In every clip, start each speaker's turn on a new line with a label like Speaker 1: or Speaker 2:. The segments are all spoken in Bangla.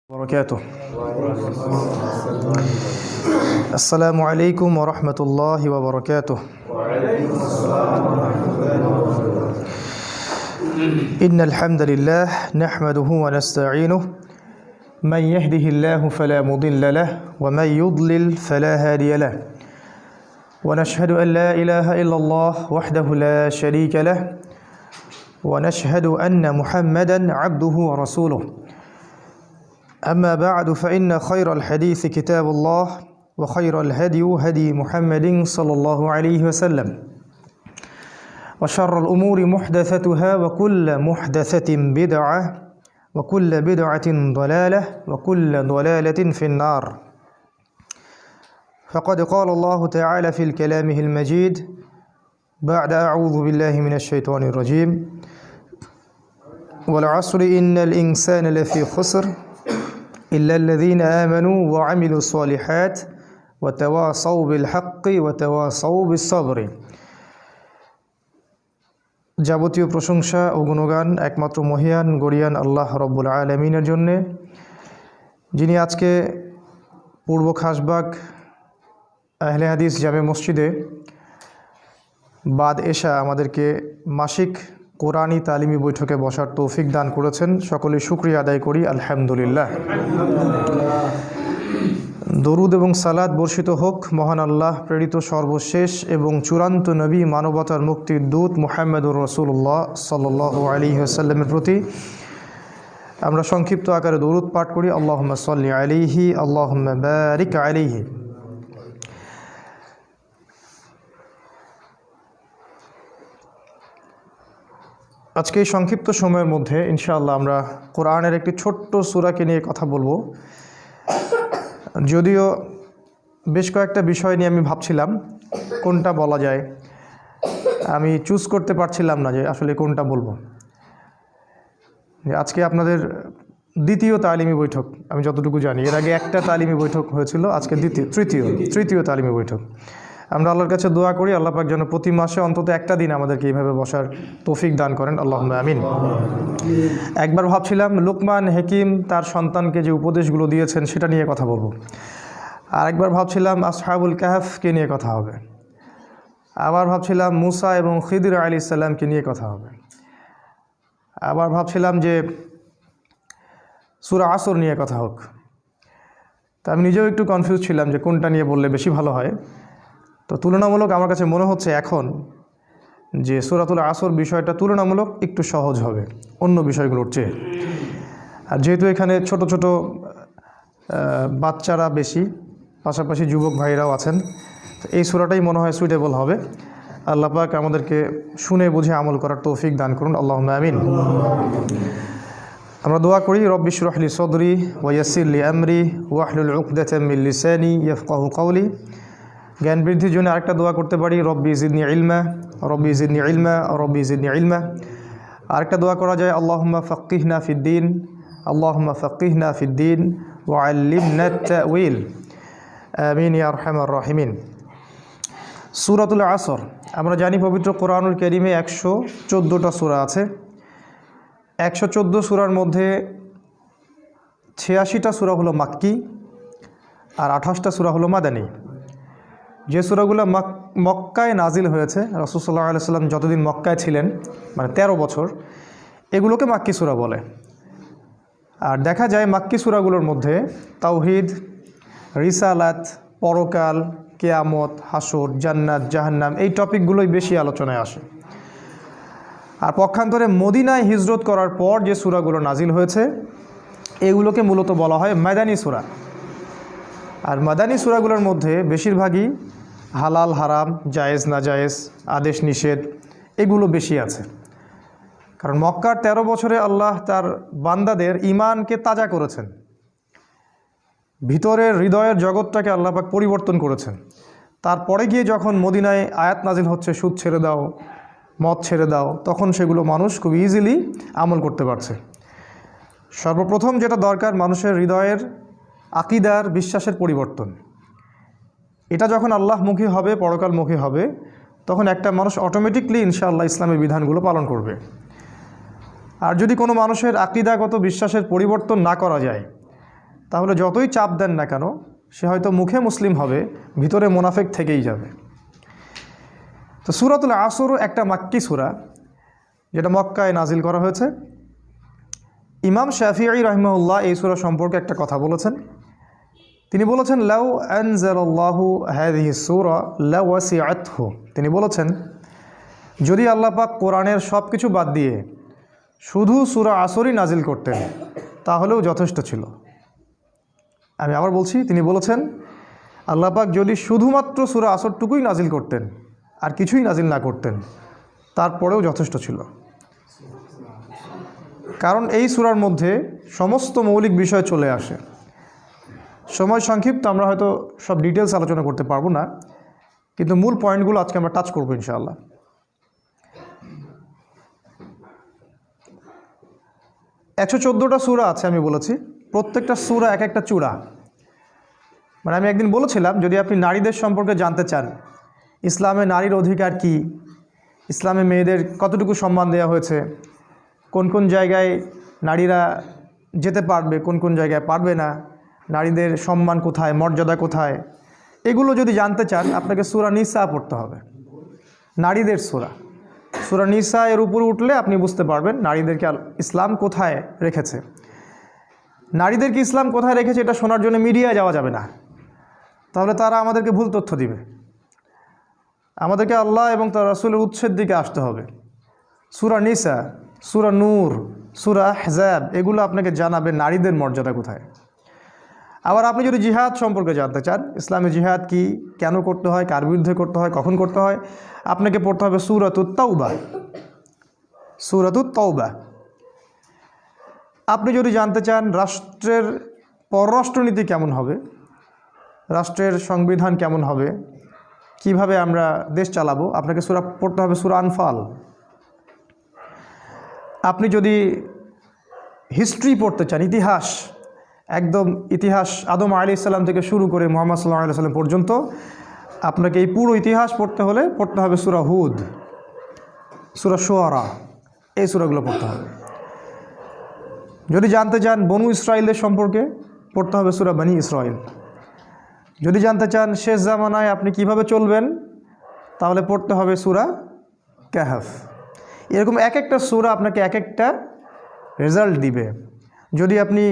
Speaker 1: وبركاته. السلام عليكم ورحمة الله وبركاته. إن الحمد لله نحمده ونستعينه من يهده الله فلا مضل له ومن يضلل فلا هادي له ونشهد أن لا إله إلا الله وحده لا شريك له ونشهد أن محمدا عبده ورسوله. أما بعد فإن خير الحديث كتاب الله وخير الهدي هدي محمد صلى الله عليه وسلم وشر الأمور محدثتها وكل محدثة بدعة وكل بدعة ضلالة وكل ضلالة في النار. فقد قال الله تعالى في كلامه المجيد بعد أعوذ بالله من الشيطان الرجيم والعصر إن الإنسان لفي خسر إلا الذين آمنوا وعملوا الصالحات وتواصوا بالحق وتواصوا بالصبر. যাবতীয় প্রশংসা ও গুণগান একমাত্র মহিয়ান গরিয়ান আল্লাহ রব্বুল আলামিনের জন্যে, যিনি আজকে পূর্ব খাসবাগ আহলে হাদিস জামে মসজিদে বাদ এশা আমাদেরকে মাসিক কোরআনী তালিমি বৈঠকে বসার তৌফিক দান করেছেন। সকলে শুকরিয়া আদায় করি আলহামদুলিল্লাহ। দরুদ এবং সালাত বর্ষিত হোক মহান আল্লাহ প্রেরিত সর্বশেষ এবং চূড়ান্ত নবী মানবতার মুক্তির দূত মুহাম্মদুর রাসূলুল্লাহ সাল্লাল্লাহু আলাইহি ওয়াসাল্লামের প্রতি। আমরা সংক্ষিপ্ত আকারে দরুদ পাঠ করি, আল্লাহুম্মা সাল্লি আলাইহি আল্লাহুম্মা বারিক আলাইহি। আজকে এই সংক্ষিপ্ত সময়ের মধ্যে ইনশাআল্লাহ আমরা কোরআনের একটি ছোট্ট সূরাকে নিয়ে কথা বলবো। যদিও বেশ কয়েকটা বিষয় নিয়ে আমি ভাবছিলাম কোনটা বলা যায়, আমি চুজ করতে পারছিলাম না যে আসলে কোনটা বলবো। আজকে আপনাদের দ্বিতীয় তালিমি বৈঠক, আমি যতটুকু জানি এর আগে একটা তালিমি বৈঠক হয়েছিল, আজকে তৃতীয় তালিমি বৈঠক। আমরা আল্লাহর কাছে দোয়া করি আল্লাহ পাক যেন প্রতি মাসে অন্তত একটা দিন আমাদেরকে এইভাবে বসার তৌফিক দান করেন, আল্লাহুম্মা আমিন। একবার ভাবছিলাম লুকমান হাকিম তার সন্তানকে যে উপদেশগুলো দিয়েছেন সেটা নিয়ে কথা বলবো। আরেকবার ভাবছিলাম আসহাবুল কাহফকে নিয়ে কথা হবে। আবার ভাবছিলাম মুসা এবং খিদির আলাইহিস সালামকে নিয়ে কথা হবে। আবার ভাবছিলাম যে সূরা আসর নিয়ে কথা হোক। তা আমি নিজেও একটু কনফিউজ ছিলাম যে কোনটা নিয়ে বললে বেশি ভালো হয়। তো তুলনামূলক আমার কাছে মনে হচ্ছে এখন যে সূরাতুল আসর বিষয়টা তুলনামূলক একটু সহজ হবে অন্য বিষয়গুলোর চেয়ে। আর যেহেতু এখানে ছোট ছোট বাচ্চারা বেশি, পাশাপাশি যুবক ভাইরাও আছেন, এই সূরাটাই মনে হয় সুইটেবল হবে। আল্লাহ পাক আমাদেরকে শুনে বুঝে আমল করার তৌফিক দান করুন, আল্লাহুম্মা আমিন। আমরা দোয়া করি রব্বি ইশরাহ লি সাদরি ওয়া ইয়াসসির লি আমরি ওয়াহলুল উকদাতাম মিন লিসানি ইয়াফকাহু কাওলি। জ্ঞান বৃদ্ধির জন্য আরেকটা দোয়া করতে পারি রব্বি জিদনি ইলমা রব্বি জিদনি ইলমা রব্বি জিদনি ইলমা। আরেকটা দোয়া করা যায় আল্লাহুম্মা ফাক্কিহনা ফিদ্দিন আল্লাহুম্মা ফাক্কিহনা ফিদ্দিন ওয়া আল্লিমনা তা'উইল আমিন ইয়া আরহামার রাহিমিন। সূরাতুল আসর, আমরা জানি পবিত্র কোরআনুল কারীমে 114টা সূরা আছে। 114 সূরার মধ্যে 86টা সূরা হলো মাক্কি আর 28টা সূরা হলো মাদানী। যে সূরাগুলো মক্কায় নাজিল হয়েছে, রাসূল সাল্লাল্লাহু আলাইহি ওয়াসাল্লাম যতদিন মক্কায় ছিলেন মানে 13 বছর, এগুলোকে মাক্কি সূরা বলে। আর দেখা যায় মাক্কি সূরাগুলোর মধ্যে তাওহীদ, রিসালাত, পরকাল, কিয়ামত, হাসর, জান্নাত, জাহান্নাম এই টপিকগুলোই বেশি আলোচনায় আসে। আর পক্ষান্তরে মদিনায় হিজরত করার পর যে সূরাগুলো নাজিল হয়েছে এগুলোকে মূলত বলা হয় মাদানী সূরা। আর মাদানী সূরাগুলোর মধ্যে বেশিরভাগই হালাল হারাম, জায়েজ না জায়েজ, আদেশ নিষেধ এগুলো বেশি আছে। কারণ মক্কার 13 বছরে আল্লাহ তার বান্দাদের ঈমানকে তাজা করেছেন, ভিতরের হৃদয়ের জগৎটাকে আল্লাহ পাক পরিবর্তন করেছেন। তারপরে গিয়ে যখন মদিনায় আয়াত নাজিল হচ্ছে সুদ ছেড়ে দাও, মদ ছেড়ে দাও, তখন সেগুলো মানুষ খুব ইজিলি আমল করতে পারছে। সর্বপ্রথম যেটা দরকার মানুষের হৃদয়ের আকিদার বিশ্বাসের পরিবর্তন। এটা যখন আল্লাহমুখী হবে, পরকালমুখী হবে, তখন একটা মানুষ অটোমেটিকলি ইনশাআল্লাহ ইসলামের বিধানগুলো পালন করবে। আর যদি কোনো মানুষের আকীদাগত বিশ্বাসের পরিবর্তন না করা যায়, তাহলে যতই চাপ দেন না কেন সে হয়তো মুখে মুসলিম হবে, ভিতরে মুনাফিক থেকেই যাবে। তো সূরাতুল আসর একটা মাক্কি সূরা, যেটা মক্কায় নাজিল করা হয়েছে। ইমাম শাফিঈ রাহিমাহুল্লাহ এই সূরা সম্পর্কে একটা কথা বলেছেন। তিনি বলেছেন, লাউ আনজালাল্লাহু হাযিহি সূরা লাওয়াসিআতহু। তিনি বলেছেন, যদি আল্লাহ পাক কোরআনের সব কিছু বাদ দিয়ে শুধু সূরা আসরই নাজিল করতেন তাহলেও যথেষ্ট ছিল। আমি আবার বলছি, তিনি বলেছেন আল্লাহ পাক যদি শুধুমাত্র সূরা আসরটুকুই নাজিল করতেন আর কিছুই নাজিল না করতেন তারপরেও যথেষ্ট ছিল। কারণ এই সূরার মধ্যে সমস্ত মৌলিক বিষয় চলে আসে। সময় সংক্ষিপ্ত, আমরা হয়তো সব ডিটেলস আলোচনা করতে পারবো না, কিন্তু মূল পয়েন্টগুলো আজকে আমরা টাচ করবো ইনশাআল্লাহ। 114টা সূরা আছে আমি বলেছি, প্রত্যেকটা সূরা এক একটা চূড়া। মানে আমি একদিন বলেছিলাম, যদি আপনি নারীদের সম্পর্কে জানতে চান, ইসলামে নারীর অধিকার কি, ইসলামে মেয়েদের কতটুকু সম্মান দেওয়া হয়েছে, কোন কোন জায়গায় নারীরা যেতে পারবে, কোন কোন জায়গায় পারবে না, নারীদের সম্মান কোথায়, মর্যাদা কোথায়, এগুলো যদি জানতে চান আপনাকে সূরা নিসা পড়তে হবে। নারীদের সূরা, সূরা নিসা এর উপরে উঠলে আপনি বুঝতে পারবেন নারীদেরকে ইসলাম কোথায় রেখেছে। নারীদেরকে ইসলাম কোথায় রেখেছে এটা শোনার জন্য মিডিয়ায় যাওয়া যাবে না, তাহলে তারা আমাদেরকে ভুল তথ্য দিবে। আমাদেরকে আল্লাহ এবং তার রাসূলের উৎসের দিকে আসতে হবে। সূরা নিসা, সূরা নূর, সূরা আহজাব এগুলো আপনাকে জানাবে নারীদের মর্যাদা কোথায়। আবার আপনি যদি জিহাদ সম্পর্কে জানতে চান, ইসলামে জিহাদ কি, কেন করতে হয়, কার বিরুদ্ধে করতে হয়, কখন করতে হয়, আপনাকে পড়তে হবে সূরাতুত তাওবা। সূরাতুত তাওবা। আপনি যদি জানতে চান রাষ্ট্রের পররাষ্ট্রনীতি কেমন হবে, রাষ্ট্রের সংবিধান কেমন হবে, কিভাবে আমরা দেশ চালাবো, আপনাকে সূরা পড়তে হবে সূরা আনফাল। আপনি যদি হিস্ট্রি পড়তে চান, ইতিহাস, একদম ইতিহাস আদম আলাইহিস সালাম থেকে শুরু করে মুহাম্মদ সাল্লাল্লাহু আলাইহি ওয়াসাল্লাম পর্যন্ত আপনাকে এই পুরো ইতিহাস পড়তে হলে পড়তে হবে সূরা হুদ, সূরা শুআরা, এই সূরাগুলো পড়তে হবে। যদি জানতে চান বনু ইসরাইলের সম্পর্কে পড়তে হবে সূরা বনী ইসরাইল। যদি জানতে চান শেষ জামানায় আপনি কিভাবে চলবেন তাহলে পড়তে হবে সূরা কাহফ। এরকম এক একটা সূরা আপনাকে এক একটা রেজাল্ট দিবে। যদি আপনি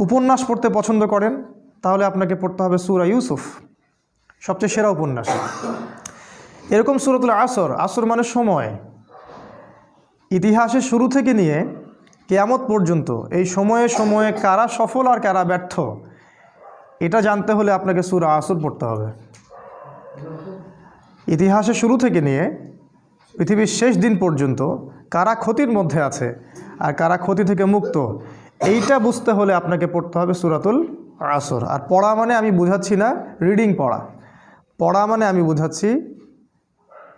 Speaker 1: উপন্যাস পড়তে পছন্দ করেন তাহলে আপনাকে পড়তে হবে সূরা ইউসুফ, সবচেয়ে সেরা উপন্যাস। এরকম সূরাতুল আসর, আসর মানে সময়, ইতিহাসের শুরু থেকে নিয়ে কিয়ামত পর্যন্ত এই সময়ে সময়ে কারা সফল আর কারা ব্যর্থ এটা জানতে হলে আপনাকে সূরা আসর পড়তে হবে। ইতিহাসের শুরু থেকে নিয়ে পৃথিবীর শেষ দিন পর্যন্ত কারা ক্ষতির মধ্যে আছে আর কারা ক্ষতি থেকে মুক্ত, এইটা বুঝতে হলে আপনাকে পড়তে হবে সূরাতুল আসর। আর পড়া মানে আমি বুঝাচ্ছি না রিডিং পড়া, পড়া মানে আমি বুঝাচ্ছি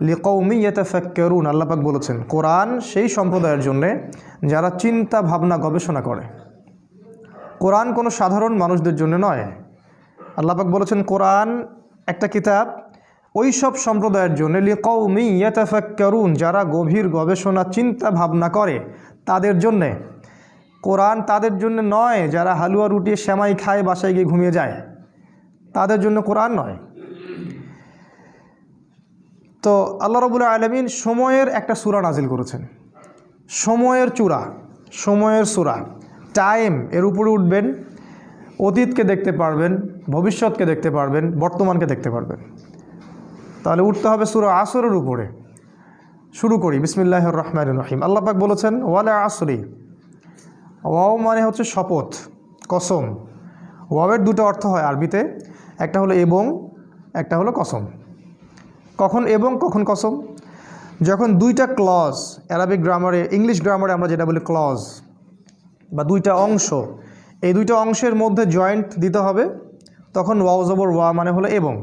Speaker 1: লিকৌমি ইয়াতাফাক্কারুন। আল্লাহ পাক বলেছেন কোরআন সেই সম্প্রদায়ের জন্যে যারা চিন্তা ভাবনা গবেষণা করে। কোরআন কোনো সাধারণ মানুষদের জন্য নয়। আল্লাহ পাক বলেছেন কোরআন একটা কিতাব ওই সব সম্প্রদায়ের জন্য লিকৌমি ইয়াতাফাক্কারুন, যারা গভীর গবেষণা চিন্তা ভাবনা করে তাদের জন্যে। কোরআন তাদের জন্য নয় যারা হালুয়া রুটি সেমাই খায় বাসায় গিয়ে ঘুমিয়ে যায়, তাদের জন্য কোরআন নয়। তো আল্লাহ রাব্বুল আলামিন সময়ের একটা সূরা নাজিল করেছেন, সময়ের চূড়া, সময়ের সূরা। টাইম এর উপরে উঠবেন, অতীতকে দেখতে পারবেন, ভবিষ্যৎকে দেখতে পারবেন, বর্তমানকে দেখতে পারবেন। তাহলে উঠতে হবে সূরা আসরের উপরে। শুরু করি বিসমিল্লাহির রহমানির রহিম। আল্লাহ পাক বলেছেন ওয়াল আসরি। ওয়াও মানে হচ্ছে শপথ, কসম। ওয়াওয়ের দুটো অর্থ হয় আরবিতে, একটা হলো এবং, একটা হলো কসম। কখন এবং কখন কসম? যখন দুইটা ক্লজ, অ্যারাবিক গ্রামারে, ইংলিশ গ্রামারে আমরা যেটা বলি ক্লজ, বা দুইটা অংশ, এই দুইটা অংশের মধ্যে জয়েন্ট দিতে হবে, তখন ওয়াও জবর ওয়া মানে হলো এবং।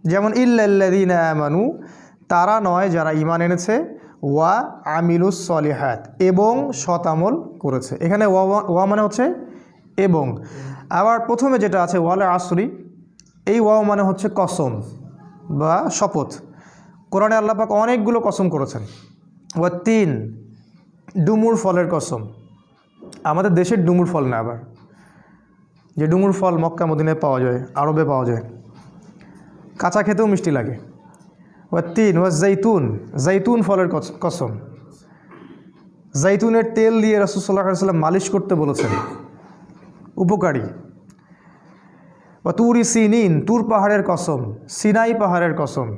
Speaker 1: যেমন ইল্লাল্লাযীনা আমানু, তারা নয় যারা ঈমান এনেছে, ওয়া আমিলুস সলিহাত, এবং সৎ আমল করেছে। এখানে ওয়া মানে হচ্ছে এবং। আবার প্রথমে যেটা আছে ওয়াল আসরি, এই ওয়াও মানে হচ্ছে কসম বা শপথ। কোরআনে আল্লাহ পাক অনেকগুলো কসম করেছেন। ওয়া তিন, ডুমুর ফলের কসম। আমাদের দেশের ডুমুর ফল না, আবার যে ডুমুর ফল মক্কা মদিনায় পাওয়া যায়, আরবে পাওয়া যায়, কাঁচা খেতেও মিষ্টি লাগে। ওয়াত্তিন ওয়াজ্জাইতুন, জাইতুন ফলের কসম। জাইতুনের তেল দিয়ে রাসূল সাল্লাল্লাহু আলাইহি ওয়াসাল্লাম মালিশ করতে বলেছেন, উপকারী। বা তুরি সিনিন, তুর পাহাড়ের কসম, সিনাই পাহাড়ের কসম,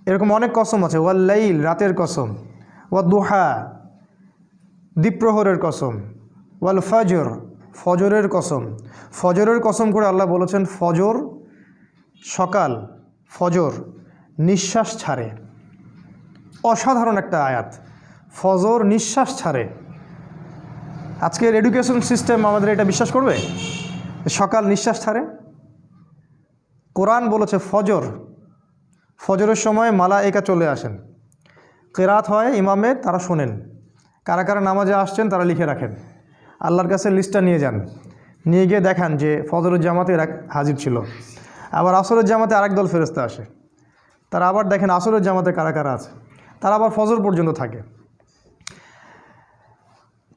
Speaker 1: এরকম অনেক কসম আছে। ওয়াল লাইল, রাতের কসম। ওয়া দুহা, দ্বীপ্রহরের কসম। ওয়াল ফজর, ফজরের কসম। ফজরের কসম করে আল্লাহ বলেছেন ফজর সকাল, ফজর নিঃশ্বাস ছাড়ে। অসাধারণ একটা আয়াত, ফজর নিঃশ্বাস ছাড়ে। আজকের এডুকেশন সিস্টেম আমাদের এটা বিশ্বাস করবে? সকাল নিঃশ্বাস ছাড়ে। কোরআন বলেছে ফজর, ফজরের সময় মালায়েকা চলে আসেন, কেরাত হয় ইমামের, তারা শোনেন। কারা কারা নামাজে আসছেন তারা লিখে রাখেন, আল্লাহর কাছে লিস্টটা নিয়ে যান, নিয়ে গিয়ে দেখান যে ফজরের জামাতে হাজির ছিল। আবার আসরের জামাতে আরেক দল ফেরেশতা আসে, তারা আবার দেখেন আসরের জামাতে কারা কারা আছে, তারা আবার ফজর পর্যন্ত থাকে।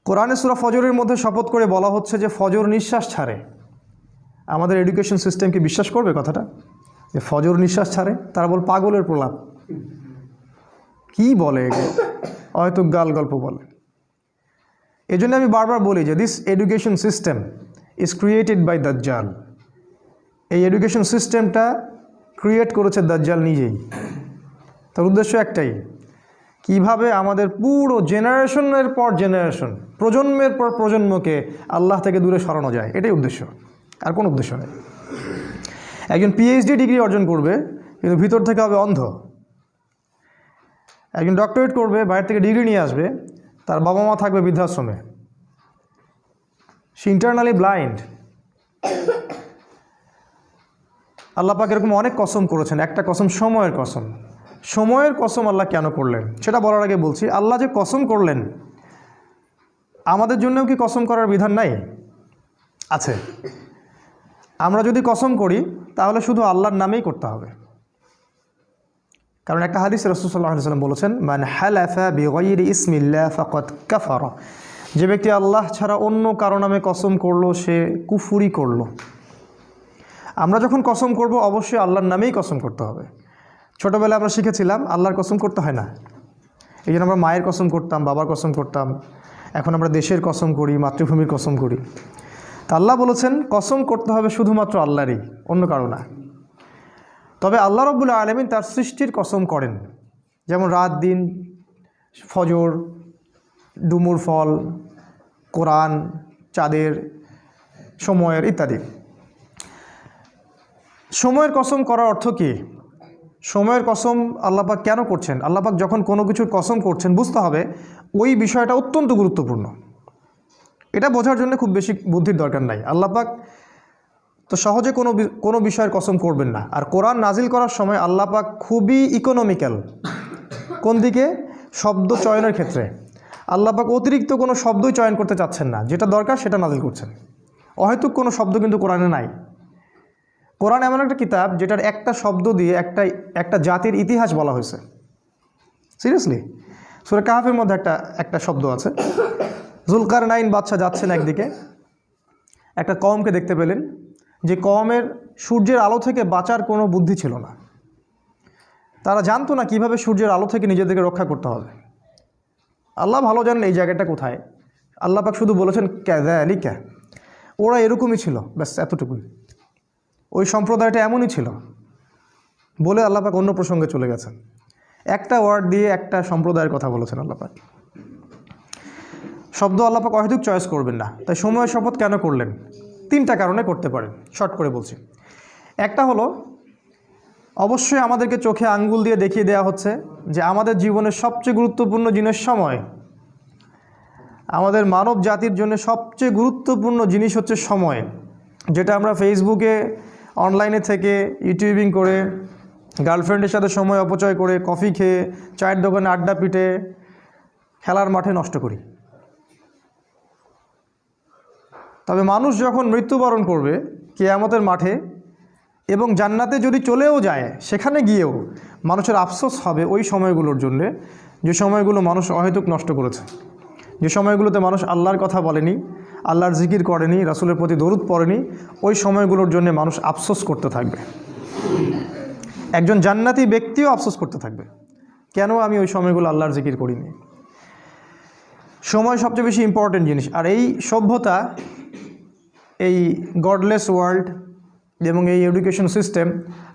Speaker 1: কোরআনে সূরা ফজরের মধ্যে শপথ করে বলা হচ্ছে যে ফজর নিঃশ্বাস ছাড়ে। আমাদের এডুকেশন সিস্টেম কি বিশ্বাস করবে কথাটা, যে ফজর নিঃশ্বাস ছাড়ে? তারা বল পাগলের প্রলাপ, কি বলে এগুলো, হয়তো গাল গল্প বলে। এই জন্য আমি বারবার বলি যে this education system is created by দাজ্জাল। এই এডুকেশন সিস্টেমটা ক্রিয়েট করেছে দাজ্জাল নিজেই। তার উদ্দেশ্য একটাই, কিভাবে আমাদের পুরো জেনারেশনের পর জেনারেশন, প্রজন্মের পর প্রজন্মকে আল্লাহ থেকে দূরে সরানো যায়, এটাই উদ্দেশ্য, আর কোনো উদ্দেশ্য নেই। একজন পিএইচডি ডিগ্রি অর্জন করবে কিন্তু ভিতর থেকে হবে অন্ধ। একজন ডক্টরেট করবে, বাইরে থেকে ডিগ্রি নিয়ে আসবে, তার বাবা মা থাকবে বৃদ্ধাশ্রমে, সে ইন্টারনালি ব্লাইন্ড। আল্লাহ পাক এরকম অনেক কসম করেছেন, একটা কসম সময়ের কসম। সময়ের কসম আল্লাহ কেন করলেন সেটা বলার আগে বলছি, আল্লাহ যে কসম করলেন, আমাদের জন্যও কি কসম করার বিধান নাই? আছে। আমরা যদি কসম করি তাহলে শুধু আল্লাহর নামেই করতে হবে। কারণ একটা হাদিসে রাসূল সাল্লাল্লাহু আলাইহি ওয়াসাল্লাম বলেছেন, মান হালাফা বিগাইরি ইসমিল্লাহ ফাকাদ কাফারা, যে ব্যক্তি আল্লাহ ছাড়া অন্য কারো নামে কসম করলো সে কুফরি করলো। আমরা যখন কসম করব অবশ্যই আল্লাহর নামেই কসম করতে হবে। ছোটোবেলায় আমরা শিখেছিলাম আল্লাহর কসম করতে হয় না, এই জন্য আমরা মায়ের কসম করতাম, বাবার কসম করতাম। এখন আমরা দেশের কসম করি, মাতৃভূমির কসম করি। তা আল্লাহ বলেছেন কসম করতে হবে শুধুমাত্র আল্লাহরই, অন্য কারো না। তবে আল্লাহ রাব্বুল আলামিন তার সৃষ্টির কসম করেন, যেমন রাত দিন, ফজর, ডুমুর ফল, কোরআন, চাঁদের, সময়ের ইত্যাদি। সময়ের কসম করার অর্থ কী? সময়ের কসম আল্লাহ পাক কেন করছেন? আল্লাহ পাক যখন কোনো কিছুর কসম করছেন বুঝতে হবে ওই বিষয়টা অত্যন্ত গুরুত্বপূর্ণ। এটা বোঝার জন্য খুব বেশি বুদ্ধির দরকার নাই। আল্লাহ পাক তো সহজে কোনো বিষয়ের কসম করবেন না। আর কোরআন নাজিল করার সময় আল্লাহ পাক খুবই ইকোনমিক্যাল। কোন দিকে? শব্দ চয়নের ক্ষেত্রে আল্লাহ পাক অতিরিক্ত কোনো শব্দই চয়ন করতে চাচ্ছেন না, যেটা দরকার সেটা নাজিল করছেন। অহেতুক কোনো শব্দ কিন্তু কোরআনে নাই। কোরআন এমন একটা কিতাব যেটার একটা শব্দ দিয়ে একটা জাতির ইতিহাস বলা হয়েছে। সিরিয়াসলি, সূরা কাহফের মধ্যে একটা শব্দ আছে। যুলকারনাইন বাদশাহ যাচ্ছেন একদিকে, একটা কওমকে দেখতে পেলেন যে কওমের সূর্যের আলো থেকে বাঁচার কোনো বুদ্ধি ছিল না। তারা জানতো না কিভাবে সূর্যের আলো থেকে নিজেদেরকে রক্ষা করতে হবে। আল্লাহ ভালো জানেন এই জায়গাটা কোথায়। আল্লাহ পাক শুধু বলেছেন ক্যাযালিকা, ওরা এরকমই ছিল, ব্যাস এতটুকুই। ওই সম্প্রদায়টা এমনই ছিল বলে আল্লাহ পাক অন্য প্রসঙ্গে চলে গেছেন। একটা ওয়ার্ড দিয়ে একটা সম্প্রদায়ের কথা বলেছেন আল্লাহ পাক। শব্দ আল্লাহ পাক অহেতুক চয়েস করবেন না। তাই সময়ের শপথ কেন করলেন? 3টা কারণে করতে পারেন, শর্ট করে বলছি। একটা হলো, অবশ্যই আমাদেরকে চোখে আঙ্গুল দিয়ে দেখিয়ে দেওয়া হচ্ছে যে আমাদের জীবনের সবচেয়ে গুরুত্বপূর্ণ জিনিস সময়। আমাদের মানব জাতির জন্য সবচেয়ে গুরুত্বপূর্ণ জিনিস হচ্ছে সময়, যেটা আমরা ফেসবুকে, অনলাইনে থেকে, ইউটিউবিং করে, গার্লফ্রেন্ডের সাথে সময় অপচয় করে, কফি খেয়ে, চায়ের দোকানে আড্ডা পিটে, খেলার মাঠে নষ্ট করি। তবে মানুষ যখন মৃত্যুবরণ করবে কিয়ামতের মাঠে এবং জান্নাতে যদি চলেও যায়, সেখানে গিয়েও মানুষের আফসোস হবে ওই সময়গুলোর জন্য যে সময়গুলো মানুষ অহেতুক নষ্ট করেছে, যে সময়গুলোতে মানুষ আল্লাহর কথা বলেনি, আল্লাহর জিকির করেনি, রাসূলের প্রতি দরুদ পড়েনি, ওই সময়গুলোর জন্য মানুষ আফসোস করতে থাকবে। একজন জান্নাতি ব্যক্তিও আফসোস করতে থাকবে, কেন আমি ওই সময়গুলো আল্লাহর জিকির করিনি। সময় সবচেয়ে বেশি ইম্পর্টেন্ট জিনিস। আর এই সভ্যতা, এই গডলেস ওয়ার্ল্ড এবং এই এডুকেশন সিস্টেম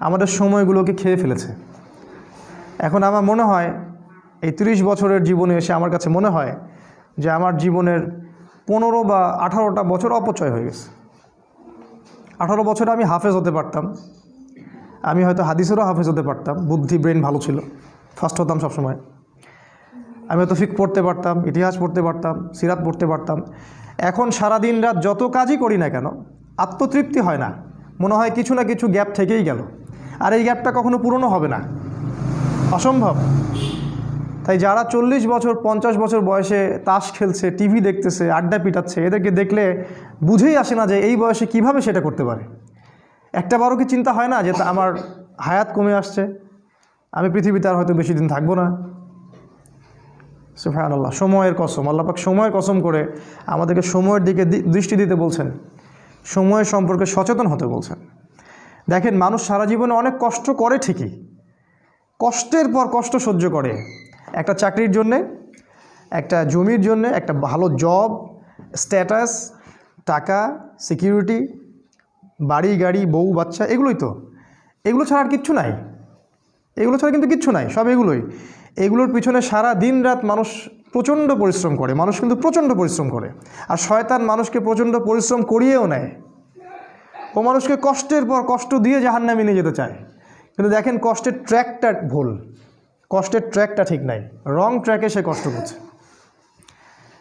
Speaker 1: আমাদের সময়গুলোকে খেয়ে ফেলেছে। এখন আমার মনে হয় এই 30 বছরের জীবনে এসে আমার কাছে মনে হয় যে আমার জীবনের 15 বা 18টা বছর অপচয় হয়ে গেছে। 18 বছরে আমি হাফেজ হতে পারতাম, আমি হয়তো হাদিসেরও হাফেজ হতে পারতাম, বুদ্ধি ব্রেন ভালো ছিল, ফার্স্ট হতাম সবসময়। আমি হয়তো ফিকহ পড়তে পারতাম, ইতিহাস পড়তে পারতাম, সিরাত পড়তে পারতাম। এখন সারাদিন রাত যত কাজই করি না কেন আত্মতৃপ্তি হয় না, মনে হয় কিছু না কিছু গ্যাপ থেকেই গেল, আর এই গ্যাপটা কখনো পূরণও হবে না, অসম্ভব। তাই যারা 40 বছর 50 বছর বয়সে তাস খেলছে, টিভি দেখতেছে, আড্ডা পিটাচ্ছে, এদেরকে দেখলে বুঝেই আসে না যে এই বয়সে কিভাবে সেটা করতে পারে। একটা বারও কি চিন্তা হয় না যে আমার হায়াত কমে আসছে, আমি পৃথিবীতে আর হয়তো বেশি দিন থাকবো না। সুবহানাল্লাহ, সময়ের কসম, আল্লাহ পাক সময়ের কসম করে আমাদেরকে সময়ের দিকে দৃষ্টি দিতে বলছেন, সময় সম্পর্কে সচেতন হতে বলছেন। দেখেন, মানুষ সারা জীবনে অনেক কষ্ট করে ঠিকই, কষ্টের পর কষ্ট সহ্য করে, একটা চাকরির জন্যে, একটা জমির জন্যে, একটা ভালো জব, স্ট্যাটাস, টাকা, সিকিউরিটি, বাড়ি গাড়ি, বউ বাচ্চা, এগুলোই তো। এগুলো ছাড়া আর কিচ্ছু নাই, এগুলো ছাড়া কিন্তু কিচ্ছু নাই, সব এগুলোই। এগুলোর পিছনে সারা দিন রাত মানুষ প্রচণ্ড পরিশ্রম করে, মানুষ কিন্তু প্রচণ্ড পরিশ্রম করে। আর শয়তান মানুষকে প্রচণ্ড পরিশ্রম করিয়েও নেয়, ও মানুষকে কষ্টের পর কষ্ট দিয়ে জাহান্নামে নিয়ে যেতে চায়। কিন্তু দেখেন, কষ্টের ট্র্যাকটা ভুল, কষ্টের ট্র্যাকটা ঠিক নাই, রং ট্র্যাকে সে কষ্ট করছে।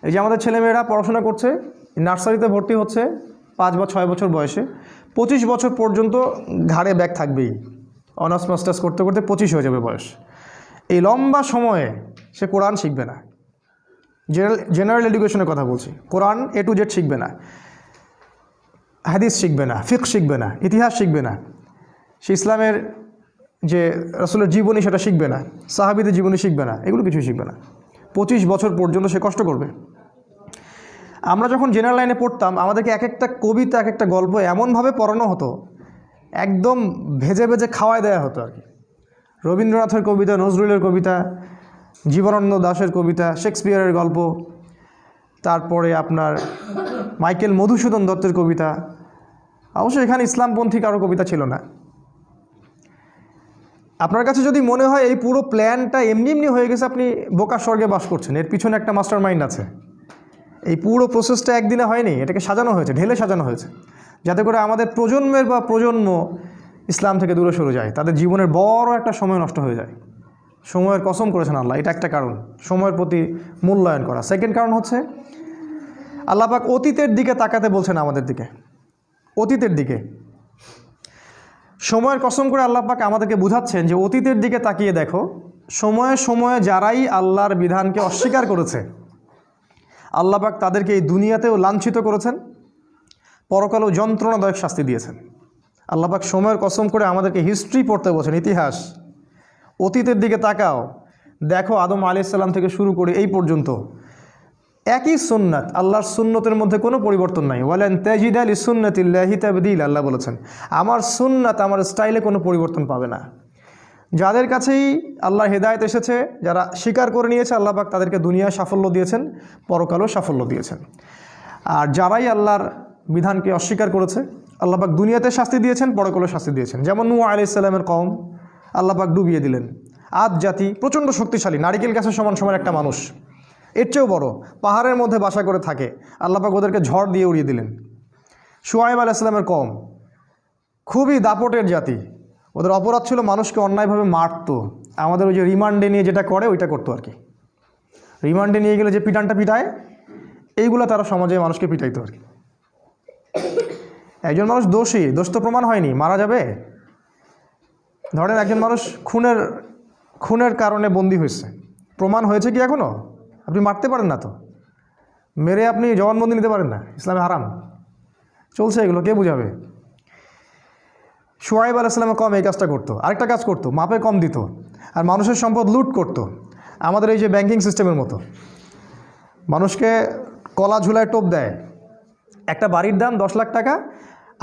Speaker 1: এই যে আমাদের ছেলেমেয়েরা পড়াশোনা করছে, নার্সারিতে ভর্তি হচ্ছে 5 বা 6 বছর বয়সে, 25 বছর পর্যন্ত ঘাড়ে ব্যাগ থাকবেই, অনার্স মাস্টার্স করতে করতে 25 হয়ে যাবে বয়স। এই লম্বা সময়ে সে কোরআন শিখবে না, জেনারেল এডুকেশনের কথা বলছি, কোরআন A to Z শিখবে না, হাদিস শিখবে না, ফিকহ শিখবে না, ইতিহাস শিখবে না, সে ইসলামের যে রাসূলের জীবনী সেটা শিখবে না, সাহাবীদের জীবনী শিখবে না, এগুলো কিছুই শিখবে না। 25 বছর পর্যন্ত সে কষ্ট করবে। আমরা যখন জেনারেল লাইনে পড়তাম, আমাদেরকে এক একটা কবিতা, এক একটা গল্প এমনভাবে পড়ানো হতো, একদম ভেজে ভেজে খাওয়ায় দেওয়া হতো আর কি। রবীন্দ্রনাথের কবিতা, নজরুলের কবিতা, জীবনানন্দ দাশের কবিতা, শেক্সপিয়ারের গল্প, তারপরে আপনার মাইকেল মধুসূদন দত্তের কবিতা। অবশ্যই এখানে ইসলামপন্থী কারো কবিতা ছিল না। আপনার কাছে যদি মনে হয় এই পুরো প্ল্যানটা এমনি এমনি হয়ে গেছে, আপনি বোকা স্বর্গে বাস করছেন, এর পিছনে একটা মাস্টার মাইন্ড আছে। এই পুরো প্রসেসটা একদিনে হয়নি, এটাকে সাজানো হয়েছে, ঢেলে সাজানো হয়েছে, যাতে করে আমাদের প্রজন্মের বা প্রজন্ম ইসলাম থেকে দূরে সরে যায়, তাদের জীবনের বড় একটা সময় নষ্ট হয়ে যায়। সময়ের কসম করেছেন আল্লাহ, এটা একটা কারণ, সময়ের প্রতি মূল্যায়ন করা। সেকেন্ড কারণ হচ্ছে আল্লাহ পাক অতীতের দিকে তাকাতে বলছেন আমাদের দিকে, অতীতের দিকে। সময়ের কসম করে আল্লাহ পাক আমাদেরকে বুঝাচ্ছেন যে অতীতের দিকে তাকিয়ে দেখো, সময়ে সময়ে যারাই আল্লাহর বিধানকে অস্বীকার করেছে, আল্লাহ পাক তাদেরকে এই দুনিয়াতেও লাঞ্ছিত করেছেন, পরকালেও যন্ত্রণাদায়ক শাস্তি দিয়েছেন। আল্লাহ পাক সময়ের কসম করে আমাদেরকে হিস্ট্রি পড়তে বলছেন, ইতিহাস। অতীতের দিকে তাকাও, দেখো আদম আলাইহিস সালাম থেকে শুরু করে এই পর্যন্ত একই সুন্নাত, আল্লাহর সুন্নতের মধ্যে কোনো পরিবর্তন নাই। ওয়ালান তাজিদা লিসুন্নাতিল্লাহি তাবদীল, আল্লাহ বলেছেন আমার সুন্নাত, আমার স্টাইলে কোনো পরিবর্তন পাবে না। যাদের কাছেই আল্লাহর হেদায়েত এসেছে, যারা স্বীকার করে নিয়েছে, আল্লাহ পাক তাদেরকে দুনিয়ায় সাফল্য দিয়েছেন, পরকালেও সাফল্য দিয়েছেন। আর যারাই আল্লাহর বিধানকে অস্বীকার করেছে, আল্লাহ পাক দুনিয়াতে শাস্তি দিয়েছেন, পরকালেও শাস্তি দিয়েছেন। যেমন নূহ আলাইহিস সালামের কওম, আল্লাহ পাক ডুবিয়ে দিলেন। আদ জাতি প্রচণ্ড শক্তিশালী, নারিকেল গাছের সমান সমান একটা মানুষ, এর চেয়েও বড়, পাহাড়ের মধ্যে বাসা করে থাকে, আল্লাহ পাক ওদেরকে ঝড় দিয়ে উড়িয়ে দিলেন। শুআয়ব আলাইহিস সালামের কওম খুবই দাপটের জাতি, ওদের অপরাধ ছিল মানুষকে অন্যায়ভাবে মারতো। আমাদের ওই যে রিমান্ডে নিয়ে যেটা করে ওইটা করতো আর কি, রিমান্ডে নিয়ে গেলে যে পিটানটা পিটায়, এইগুলো তারা সমাজে মানুষকে পিটাইতো আর কি। একজন মানুষ দোষী, দোষ তো প্রমাণ হয়নি, মারা যাবে। ধরেন একজন মানুষ খুনের কারণে বন্দী হয়েছে, প্রমাণ হয়েছে কি এখনও? আপনি মারতে পারেন না তো, মেরে আপনি জবানবন্দি নিতে পারেন না, ইসলামে হারাম। চলছে এগুলো, কে বুঝাবে? শুআয়ব আলাইহিস সালামের কম এই কাজটা করতো। আরেকটা কাজ করতো, মাপে কম দিত আর মানুষের সম্পদ লুট করতো। আমাদের এই যে ব্যাংকিং সিস্টেমের মতো, মানুষকে কলা ঝুলায় টোপ দেয়, একটা বাড়ির দাম 10 লাখ টাকা,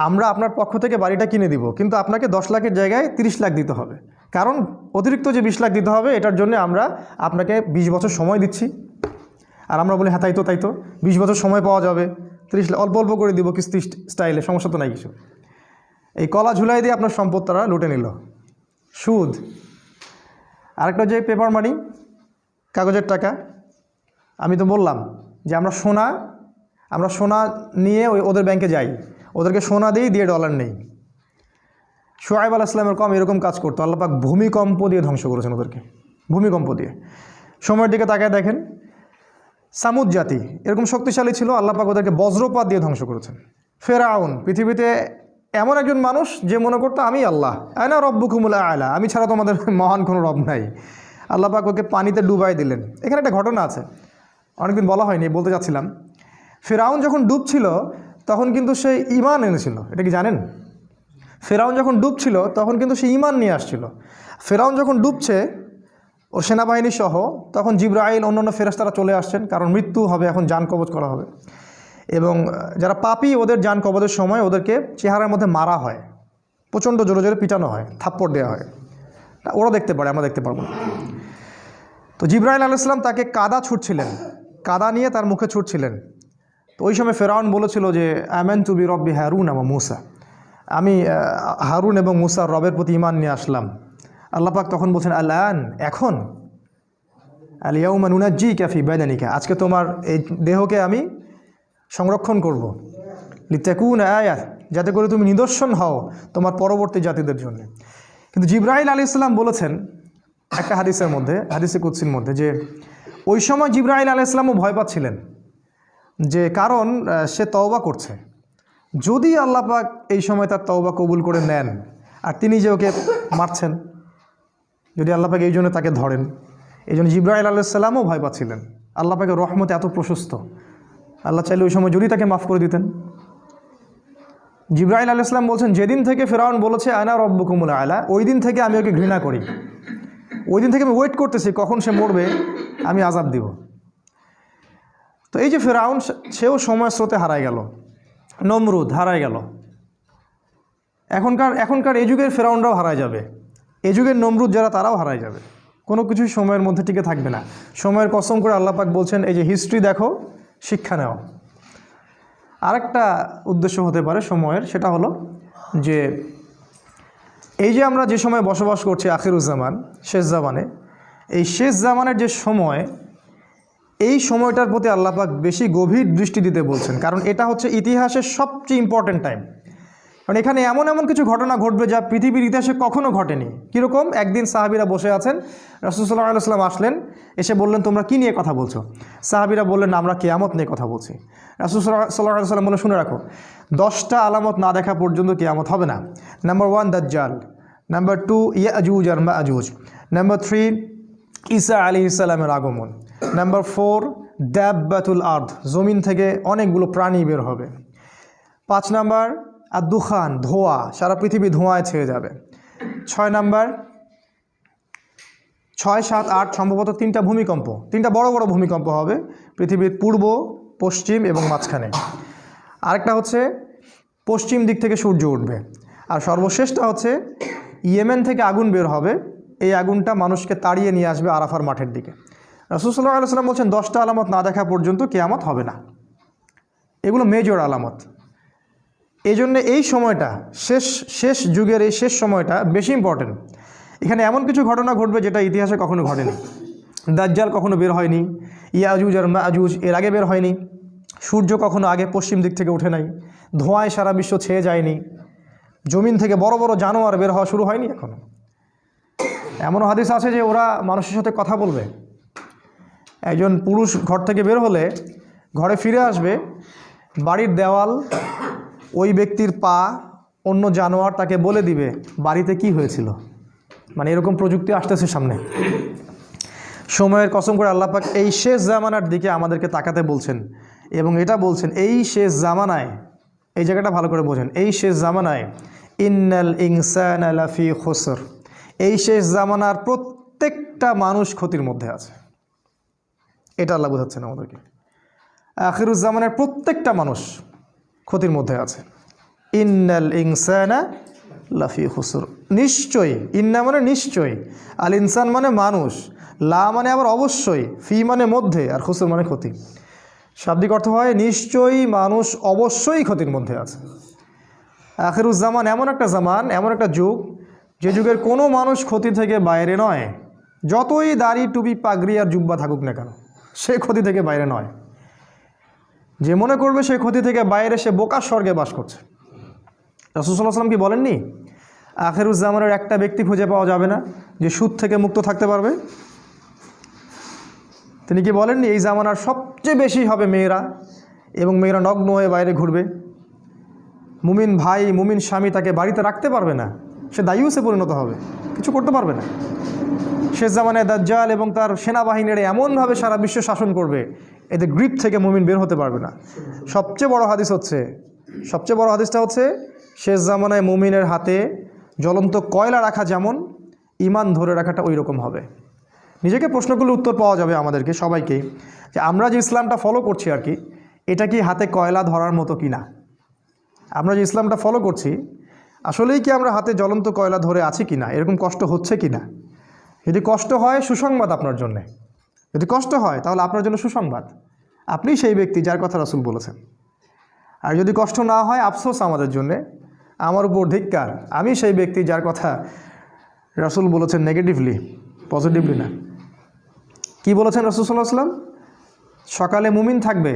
Speaker 1: আমরা আপনার পক্ষ থেকে বাড়িটা কিনে দিব, কিন্তু আপনাকে 10 লাখের জায়গায় 30 লাখ দিতে হবে। কারণ অতিরিক্ত যে 20 লাখ দিতে হবে এটার জন্য আমরা আপনাকে 20 বছর সময় দিচ্ছি। আর আমরা বলি হ্যাঁ তাই তো 20 বছর সময় পাওয়া যাবে, 30 লাখ অল্প অল্প করে দিব কিস্তি স্টাইলে, সমস্যা তো নাই কিছু। এই কলা ঝুলাই দিয়ে আপনার সম্পদ তারা লুটে নিল, সুদ। আরেকটা যে পেপার মানি, কাগজের টাকা। আমি তো বললাম যে আমরা সোনা নিয়ে ওদের ব্যাংকে যাই, ওদেরকে সোনা দিয়ে ডলার নেই। শুআয়ব আলাইহিস সালামের কওম এরকম কাজ করতো, আল্লাহ পাক ভূমিকম্প দিয়ে ধ্বংস করেছেন ওদেরকে, ভূমিকম্প দিয়ে। সময়ের দিকে তাকায় দেখেন, সামুদ জাতি এরকম শক্তিশালী ছিল, আল্লাহ পাক ওদেরকে বজ্রপাত দিয়ে ধ্বংস করেছেন। ফেরাউন পৃথিবীতে এমন একজন মানুষ যে মনে করতো আমি আল্লাহ, আয়না রব্বুকুমুল আ'লা, আমি ছাড়া তোমাদের মহান কোনো রব নাই। আল্লাহ পাক ওকে পানিতে ডুবাই দিলেন। এখানে একটা ঘটনা আছে, অনেকদিন বলা হয়নি, বলতে যাচ্ছিলাম। ফেরাউন যখন ডুবছিল তখন কিন্তু সে ঈমান এনেছিল, এটা কি জানেন? ফেরাউন যখন ডুবছিল তখন কিন্তু সে ঈমান নিয়ে আসছিল। ফেরাউন যখন ডুবছে ওর সেনাবাহিনী সহ, তখন জিবরাইল অন্যান্য ফেরেশতারা চলে আসছেন, কারণ মৃত্যু হবে, এখন জান কবজ করা হবে। এবং যারা পাপী ওদের জান কবজের সময় ওদেরকে চেহারার মধ্যে মারা হয়, প্রচণ্ড জোরে জোরে পিটানো হয়, থাপ্পড় দেওয়া হয়। ওরা দেখতে পারে, আমরা দেখতে পারবো না। তো জিবরাইল আলাইহিস সালাম তাকে কাদা ছুটছিলেন, কাদা নিয়ে তার মুখে ছুটছিলেন। তো ওই সময় ফেরাউন বলেছিল যে আমানতু বিরব্বি হারুন ওয়া মূসা, আমি হারুন এবং মূসার রবের প্রতি ঈমান নিয়ে আসলাম। আল্লাহ পাক তখন বলছেন আল-আন, এখন, আল ইয়াউমা নুনাজ্জিকা ফি বাদানিকা, আজকে তোমার এই দেহকে আমি সংরক্ষণ করব, লিতাকুনা আয়াত, যাতে করে তুমি নিদর্শন হও তোমার পরবর্তী জাতিদের জন্য। কিন্তু জিবরাইল আলাইহিস সালাম বলেছেন একটা হাদিসের মধ্যে, হাদিসে কুদসির মধ্যে, যে ওই সময় জিবরাইল আলাইহিস সালামও ভয় পাচ্ছিলেন, যে কারণ সে তওবা করছে, যদি আল্লাহ পাক এই সময় তার তওবা কবুল করে নেন আর তিনি যে ওকে মারছেন, যদি আল্লাহ পাক এই জন্য তাকে ধরেন। এই জন্য জিবরাইল আলাইহিস সালামও ভয় পাচ্ছিলেন। আল্লাহ পাকের রহমত এত প্রশস্ত, আল্লাহ চাইলে ওই সময় যদি তাকে মাফ করে দিতেন। জিবরাইল আলাইহিস সালাম বলছেন, যেদিন থেকে ফেরাউন বলেছে আনা রব্বুকুমুল আ'লা, ওই দিন থেকে আমি ওকে ঘৃণা করি, ওই দিন থেকে আমি ওয়েট করতেছি কখন সে মরবে, আমি আযাব দিব। তো এই যে ফেরাউন, সেও সময় স্রোতে হারায় গেল, নমরুদ হারায় গেল। এখনকার এই যুগের ফেরাউনরাও হারায় যাবে, এই যুগের নমরুদ যারা তারাও হারায় যাবে, কোনো কিছুই সময়ের মধ্যে টিকে থাকবে না। সময়ের কসম করে আল্লাহ পাক বলছেন, এই যে হিস্ট্রি দেখো, শিক্ষা নেও। আরেকটা উদ্দেশ্য হতে পারে সময়ের, সেটা হলো যে এই যে আমরা যে সময় বসবাস করছি আখিরুজ্জামান, শেষ জামানে, এই শেষ জামানের যে সময়, এই সময়টার প্রতি আল্লাহ পাক বেশি গভীর দৃষ্টি দিতে বলছেন, কারণ এটা হচ্ছে ইতিহাসের সবচেয়ে ইম্পর্ট্যান্ট টাইম। কারণ এখানে এমন এমন কিছু ঘটনা ঘটবে যা পৃথিবীর ইতিহাসে কখনো ঘটেনি। কীরকম? একদিন সাহাবীরা বসে আছেন, রাসূল সাল্লাল্লাহু আলাইহি ওয়াসাল্লাম আসলেন, এসে বললেন তোমরা কী নিয়ে কথা বলছো? সাহাবীরা বললেন আমরা কিয়ামত নিয়ে কথা বলছি। রাসূল সাল্লাল্লাহু আলাইহি ওয়াসাল্লাম বললেন শুনে রাখো, 10টা আলামত না দেখা পর্যন্ত কিয়ামত হবে না। নাম্বার 1 দাজ্জাল, নাম্বার 2 ইয়াজুজ আর মাজুজ, নাম্বার 3 ঈসা আলাইহিস সালামের আগমন, নাম্বার 4 দাব্বাতুল আরদ, জমিন থেকে অনেকগুলো প্রাণী বের হবে। 5 নাম্বার আর দুখান, ধোঁয়া, সারা পৃথিবী ধোঁয়ায় ছেয়ে যাবে। 6 নাম্বার, 6, 7, 8 সম্ভবত 3টা ভূমিকম্প, 3টা বড় বড় ভূমিকম্প হবে পৃথিবীর পূর্ব, পশ্চিম এবং মাঝখানে। আরেকটা হচ্ছে পশ্চিম দিক থেকে সূর্য উঠবে। আর সর্বশেষটা হচ্ছে ইয়েমেন থেকে আগুন বের হবে, এই আগুনটা মানুষকে তাড়িয়ে নিয়ে আসবে আরাফার মাঠের দিকে। রাসূল সাল্লাল্লাহু আলাইহি ওয়াসাল্লাম বলছেন 10টা আলামত না দেখা পর্যন্ত কিয়ামত হবে না। এগুলো মেজর আলামত। এই জন্য এই সময়টা, শেষ যুগের এই শেষ সময়টা বেশি ইম্পর্টেন্ট। এখানে এমন কিছু ঘটনা ঘটবে যেটা ইতিহাসে কখনো ঘটেনি। দাজ্জাল কখনো বের হয়নি, ইয়াজুজ আর মাজুজ এর আগে বের হয়নি, সূর্য কখনো আগে পশ্চিম দিক থেকে ওঠে নাই, ধোঁয়ায় সারা বিশ্ব ছেয়ে যায়নি, জমিন থেকে বড় বড় জানোয়ার বের হওয়া শুরু হয়নি এখনো। এমনও হাদিস আছে যে ওরা মানুষের সাথে কথা বলবে। একজন পুরুষ ঘর থেকে বের হলে ঘরে ফিরে আসবে, বাড়ির দেওয়াল, ওই ব্যক্তির পা, অন্য জানোয়ার তাকে বলে দিবে বাড়িতে কি হয়েছিল। মানে এরকম প্রযুক্তি আসতেছে সামনে। সময়ের কসম করে আল্লাহ পাক এই শেষ জামানার দিকে আমাদেরকে তাকাতে বলছেন, এবং এটা বলছেন এই শেষ জামানায়, এই জায়গাটা ভালো করে বোঝেন, এই শেষ জামানায় ইন্নাল ইনসানা লাফি খুসর, এই শেষ জামানার প্রত্যেকটা মানুষ ক্ষতির মধ্যে আছে। এটা আল্লাহ বোঝাচ্ছেন আমাদেরকে। আখিরুজ্জামানের প্রত্যেকটা মানুষ ক্ষতির মধ্যে আছে। ইন্নাল ইনসানা লাফি খুসর, নিশ্চয়ই, ইন্না মানে নিশ্চয়ই, আল ইনসান মানে মানুষ, লা মানে আবার অবশ্যই, ফি মানে মধ্যে, আর খুসর মানে ক্ষতি। শাব্দিক অর্থ হয় নিশ্চয়ই মানুষ অবশ্যই ক্ষতির মধ্যে আছে। আখিরুজ্জামান এমন একটা জামান, এমন একটা যুগ, যে যুগের কোনো মানুষ ক্ষতি থেকে বাইরে নয়। যতই দাড়ি টুপি পাগড়ি আর জুব্বা থাকুক না কেন, সে ক্ষতি থেকে বাইরে নয়। যে মনে করবে সে ক্ষতি থেকে বাইরে, সে বোকার স্বর্গে বাস করছে। রাসূল সাল্লাল্লাহু আলাইহি ওয়াসাল্লাম কি বলেননি, আখিরুজ্জামানের একটা ব্যক্তি খুঁজে পাওয়া যাবে না যে সুদ থেকে মুক্ত থাকতে পারবে? তিনি কি বলেননি এই জামানার সবচেয়ে বেশি হবে মেয়েরা, এবং মেয়েরা নগ্ন হয়ে বাইরে ঘুরবে। মুমিন ভাই, মুমিন স্বামী তাকে বাড়িতে রাখতে পারবে না, সে দায়ুসে পরিণত হবে, কিছু করতে পারবে না। শেষ জামানায় দাজ্জাল এবং তার সেনাবাহিনীরা এমনভাবে সারা বিশ্ব শাসন করবে, এদের গ্রিপ থেকে মুমিন বের হতে পারবে না। সবচেয়ে বড় হাদিসটা হচ্ছে শেষ জামানায় মুমিনের হাতে জ্বলন্ত কয়লা রাখা যেমন, ঈমান ধরে রাখাটা ওই রকম হবে। নিজেকে প্রশ্নগুলোর উত্তর পাওয়া যাবে আমাদেরকে সবাইকেই, যে আমরা যে ইসলামটা ফলো করছি আর কি, এটা কি হাতে কয়লা ধরার মতো কি না? আমরা যে ইসলামটা ফলো করছি, আসলেই কি আমরা হাতে জ্বলন্ত কয়লা ধরে আছি কি না? এরকম কষ্ট হচ্ছে কি না? যদি কষ্ট হয়, সুসংবাদ আপনার জন্যে। যদি কষ্ট হয়, তাহলে আপনার জন্য সুসংবাদ, আপনি সেই ব্যক্তি যার কথা রাসূল বলেছেন। আর যদি কষ্ট না হয়, আফসোস আমাদের জন্যে, আমার উপর ধিক্কার, আমি সেই ব্যক্তি যার কথা রাসূল বলেছেন নেগেটিভলি, পজিটিভলি না। কি বলেছেন রাসূল সাল্লাল্লাহু আলাইহি ওয়াসাল্লাম? সকালে মুমিন থাকবে,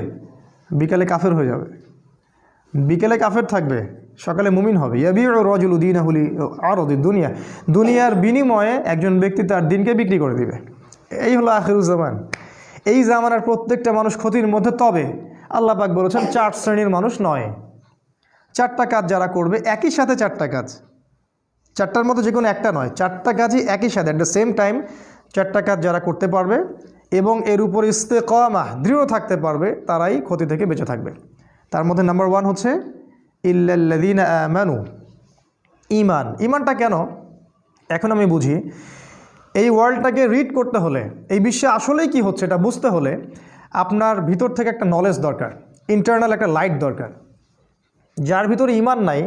Speaker 1: বিকালে কাফের হয়ে যাবে। বিকেলে কাফের থাকবে, সকালে মুমিন হবে। ইয়াবিউ রাজুলু দীনাহু লিআরদি দুনিয়া, দুনিয়ার বিনিময়ে একজন ব্যক্তি তার দিনকে বিক্রি করে দিবে। এই হলো আখিরুজ্জামান। এই জামানার প্রত্যেকটা মানুষ ক্ষতির মধ্যে। তবে আল্লাহ পাক বলেছেন 4 শ্রেণীর মানুষ নয়। 4টা কাজ যারা করবে, একই সাথে 4টা কাজ, 4টার মধ্যে যে কোনো একটা নয়, 4টা কাজই একই সাথে অ্যাট দ্য সেম টাইম, 4টা কাজ যারা করতে পারবে এবং এর উপর ইস্তেকামাহ, দৃঢ় থাকতে পারবে, তারাই ক্ষতি থেকে বেঁচে থাকবে। তার মধ্যে নাম্বার 1 হচ্ছে ইল্লাল্লাযীনা আমানু, ঈমান। ঈমানটা কেন এখন আমি বুঝি। এই ওয়ার্ল্ডটাকে রিড করতে হলে, এই বিশ্বে আসলেই কি হচ্ছে এটা বুঝতে হলে, আপনার ভিতর থেকে একটা নলেজ দরকার, ইন্টারনাল একটা লাইট দরকার। যার ভিতরে ঈমান নাই,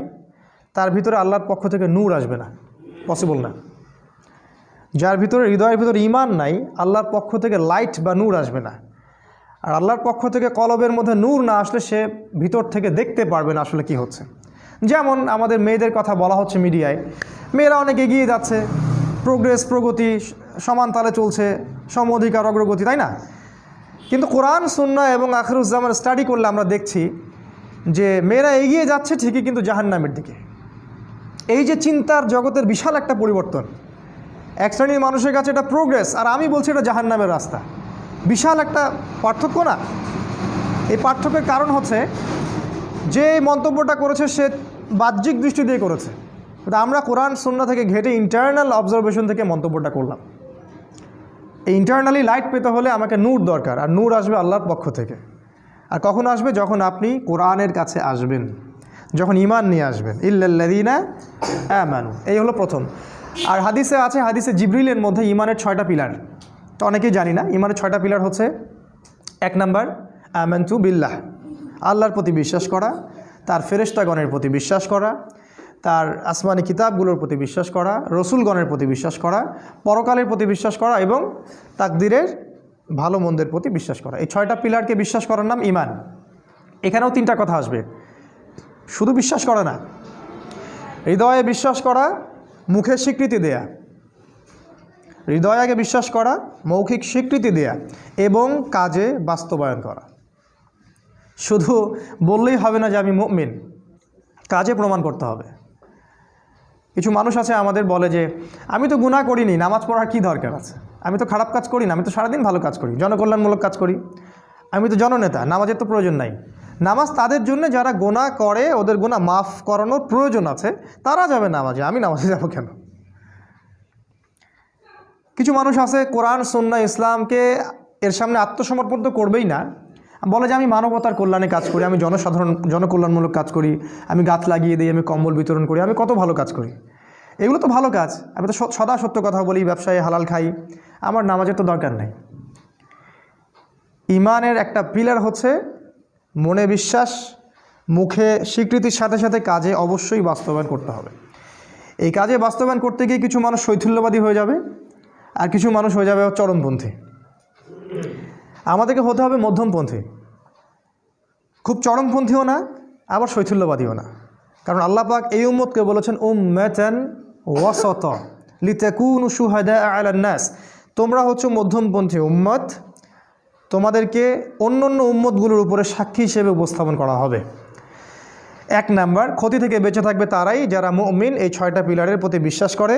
Speaker 1: তার ভিতরে আল্লাহর পক্ষ থেকে নূর আসবে না, পসিবল না। যার ভিতরে, হৃদয়ের ভিতরে ঈমান নাই, আল্লাহর পক্ষ থেকে লাইট বা নূর আসবে না। আর আল্লাহর পক্ষ থেকে কলবের মধ্যে নূর না আসলে সে ভিতর থেকে দেখতে পারবে না আসলে কি হচ্ছে। যেমন আমাদের মেয়েদের কথা বলা হচ্ছে মিডিয়ায়, মেয়েরা অনেক এগিয়ে যাচ্ছে, প্রোগ্রেস, প্রগতি, সমান তালে চলছে, সম অধিকার, অগ্রগতি, তাই না? কিন্তু কোরআন, সুন্নাহ এবং আখিরুজ্জামান স্টাডি করলে আমরা দেখছি যে মেয়েরা এগিয়ে যাচ্ছে ঠিকই, কিন্তু জাহান্নামের দিকে। এই যে চিন্তার জগতের বিশাল একটা পরিবর্তন, এক শ্রেণীর মানুষের কাছে এটা প্রোগ্রেস, আর আমি বলছি এটা জাহান্নামের রাস্তা। বিশাল একটা পার্থক্য না? এই পার্থক্যের কারণ হচ্ছে যে মন্তব্যটা করেছে সে বাহ্যিক দৃষ্টি দিয়ে করেছে, কিন্তু আমরা কোরআন সুন্নাহ থেকে ঘেটে ইন্টারনাল অবজারভেশন থেকে মন্তব্যটা করলাম। এই ইন্টারনালি লাইট পেতে হলে আমাকে নূর দরকার, আর নূর আসবে আল্লাহর পক্ষ থেকে। আর কখন আসবে? যখন আপনি কোরআনের কাছে আসবেন, যখন ঈমান নিয়ে আসবেন। ইল্লাল্লাযীনা আমানু, এই হলো প্রথম। আর হাদিসে আছে, হাদিসে জিবরিলের মধ্যে ঈমানের 6টা পিলার, তো অনেকেই জানি না। ঈমানের 6টা পিলার হচ্ছে, 1 নাম্বার আমানতু বিল্লাহ, আল্লাহর প্রতি বিশ্বাস করা, তার ফেরেশতাগণের প্রতি বিশ্বাস করা, তার আসমানি কিতাবগুলোর প্রতি বিশ্বাস করা, রসুলগণের প্রতি বিশ্বাস করা, পরকালের প্রতি বিশ্বাস করা এবং তাকদিরের ভালো মন্দের প্রতি বিশ্বাস করা। এই 6টা পিলারকে বিশ্বাস করার নাম ঈমান। এখানেও 3টা কথা আসবে, শুধু বিশ্বাস করা না, হৃদয়ে বিশ্বাস করা, মুখে স্বীকৃতি দেয়া। হৃদয়ে আগে বিশ্বাস করা, মৌখিক স্বীকৃতি দেয়া এবং কাজে বাস্তবায়ন করা। শুধু বললেই হবে না যে আমি মুমিন, কাজে প্রমাণ করতে হবে। কিছু মানুষ আছে আমাদের বলে যে আমি তো গুনাহ করিনি, নামাজ পড়ার কি দরকার আছে, আমি তো খারাপ কাজ করি না, আমি তো সারাদিন ভালো কাজ করি, জনকল্যাণমূলক কাজ করি, আমি তো জননেতা, নামাজের তো প্রয়োজন নাই। নামাজ তাদের জন্য যারা গুনাহ করে, ওদের গুনাহ মাফ করানোর প্রয়োজন আছে, তারা যাবে নামাজে, আমি নামাজে যাব কেন? কিছু মানুষ আছে কোরআন, সুন্নাহ, ইসলামকে এর সামনে আত্মসমর্পণ তো করবেই না, বলে যে আমি মানবতার কল্যাণে কাজ করি, আমি জনকল্যাণমূলক কাজ করি, আমি গাছ লাগিয়ে দিই, আমি কম্বল বিতরণ করি, আমি কত ভালো কাজ করি। এগুলো তো ভালো কাজ, আমি তো সদা সত্য কথা বলি, ব্যবসায় হালাল খাই, আমার নামাজের তো দরকার নাই। ঈমানের একটা পিলার হচ্ছে মনে বিশ্বাস, মুখে স্বীকৃতির সাথে সাথে কাজে অবশ্যই বাস্তবায়ন করতে হবে। এই কাজে বাস্তবায়ন করতে গিয়ে কিছু মানুষ শৈথিল্যবাদী হয়ে যাবে, আর কিছু মানুষ হয়ে যাবে চরমপন্থী। আমাদেরকে হতে হবে মধ্যমপন্থী, খুব চরমপন্থীও না, আবার শৈথিল্যবাদীও না। কারণ আল্লাহ পাক এই উম্মতকে বলেছেন উম্মাতান ওয়াসাতা লিতাকুনু শুহাদা আলান নাস, তোমরা হচ্ছে মধ্যমপন্থী উম্মত, তোমাদেরকে অন্য অন্য উম্মতগুলোর উপরে সাক্ষী হিসেবে উপস্থাপন করা হবে। 1 নাম্বার, ক্ষতি থেকে বেঁচে থাকবে তারাই যারা মুমিন, এই 6টা পিলারের প্রতি বিশ্বাস করে,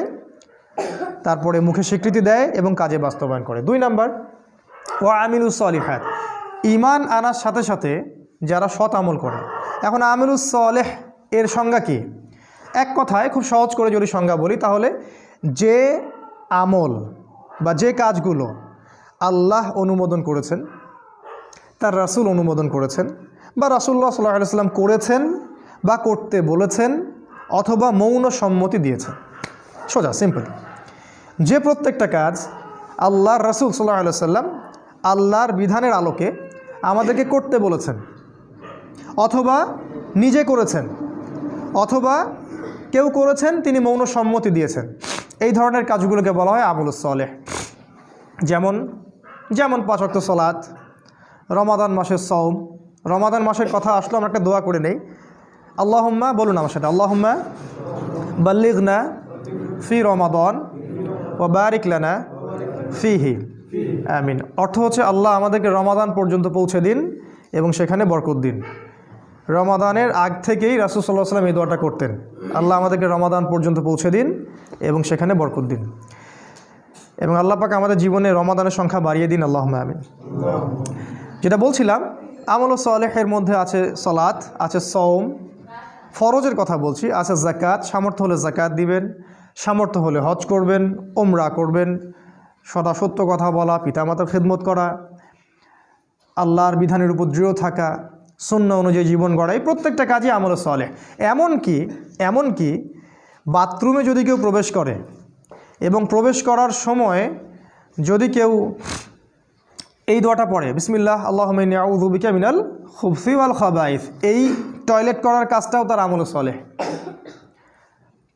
Speaker 1: তারপরে মুখে স্বীকৃতি দেয় এবং কাজে বাস্তবায়ন করে। 2 নাম্বার, ওয়া আমিলুস সলিহাত, ঈমান আনার সাথে সাথে যারা সৎ আমল করে। এখন আমিলুস সলেহ এর সংজ্ঞা কি? এক কথায় খুব সহজ করে যদি সংজ্ঞা বলি, তাহলে যে আমল বা যে কাজগুলো আল্লাহ অনুমোদন করেছেন, তার রাসূল অনুমোদন করেছেন, বা রাসূলুল্লাহ সাল্লাল্লাহু আলাইহি ওয়াসাল্লাম করেছেন বা করতে বলেছেন, অথবা মৌন সম্মতি দিয়েছেন। সোজা সিম্পল। যে প্রত্যেকটা কাজ আল্লাহর রাসূল সাল্লাল্লাহু আলাইহি ওয়াসাল্লাম আল্লাহর বিধানের আলোকে আমাদেরকে করতে বলেছেন, অথবা নিজে করেছেন, অথবা কেউ করেছেন তিনি মৌন সম্মতি দিয়েছেন, এই ধরনের কাজগুলোকে বলা হয় আমলুস সলেহ। যেমন 5 ওয়াক্ত সালাত, রমাদান মাসের সওম। রমাদান মাসের কথা আসলো, আমরা একটা দোয়া করে নেই। আল্লাহুম্মা, বলুন আমার সাথে, আল্লাহুম্মা বাল্লিগনা ফি রমাদান ওয়া বারিক লানা ফিহি, আমিন। অর্থ হচ্ছে আল্লাহ আমাদেরকে রমাদান পর্যন্ত পৌঁছে দিন এবং সেখানে বরকত দিন। রমাদানের আগ থেকেই রাসূল সাল্লাল্লাহু আলাইহি ওয়াসাল্লাম এই দোয়াটা করতেন, আল্লাহ আমাদেরকে রমাদান পর্যন্ত পৌঁছে দিন এবং সেখানে বরকত দিন। এবং আল্লাহ পাক আমাদের জীবনে রমাদানের সংখ্যা বাড়িয়ে দিন, আল্লাহুম্মা আমিন। যেটা বলছিলাম, আমল সালেহের মধ্যে আছে সালাত, আছে সওম, ফরজের কথা বলছি, আছে যাকাত, সামর্থ্য হলে যাকাত দিবেন, সামর্থ্য হলে হজ করবেন, উমরা করবেন, সদা সত্য কথা বলা, পিতামাতার খেদমত করা, আল্লাহর বিধানের উপর দৃঢ় থাকা, সুন্নাহ অনুযায়ী জীবন গড়া, এই প্রত্যেকটা কাজই আমল সালেহ। এমনকি বাথরুমে যদি কেউ প্রবেশ করে এবং প্রবেশ করার সময় যদি কেউ এই দোয়াটা পড়ে, বিসমিল্লাহ আল্লাহুম্মা ইন্নী আউযু বিকা মিনাল খুবসি ওয়াল খাবাইস, এই টয়লেট করার কাজটাও তার আমল সালেহ।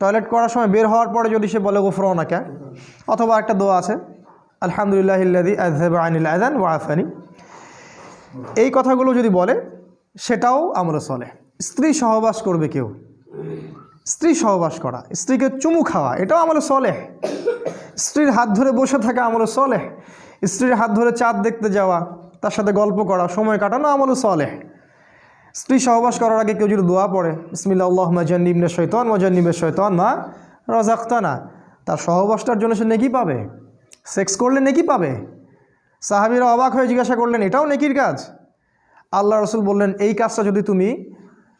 Speaker 1: টয়লেট করার সময় বের হওয়ার পরে যদি সে বলে গুফরানাকা, অথবা একটা দোয়া আছে আলহামদুলিল্লাহিল্লাযী আযহাবা আনিল আযান ওয়া আফানি, এই কথাগুলো যদি বলে সেটাও আমল সালেহ। স্ত্রী সহবাস করবে কেউ, স্ত্রী সহবাস করা, স্ত্রীকে চুমু খাওয়া, এটাও আমল সালেহ। স্ত্রীর হাত ধরে বসে থাকা আমল সালেহ। স্ত্রীর হাত ধরে চাঁদ দেখতে যাওয়া, তার সাথে গল্প করা, সময় কাটানো আমল সালেহ। স্ত্রী সহবাস করার আগে কেউ যদি দোয়া পড়ে বিসমিল্লাহ আল্লাহুম্মা জান্নিবনা শাইতান ওয়া জান্নিবিশ শাইতান মা রাযাকতানা, তার সহবাসটার জন্য সে নেকি পাবে, সেক্স করলে নেকি পাবে। সাহাবীরা অবাক হয়ে জিজ্ঞাসা করলেন, এটাও নেকির কাজ? আল্লাহ রাসূল বললেন, এই কাজটা যদি তুমি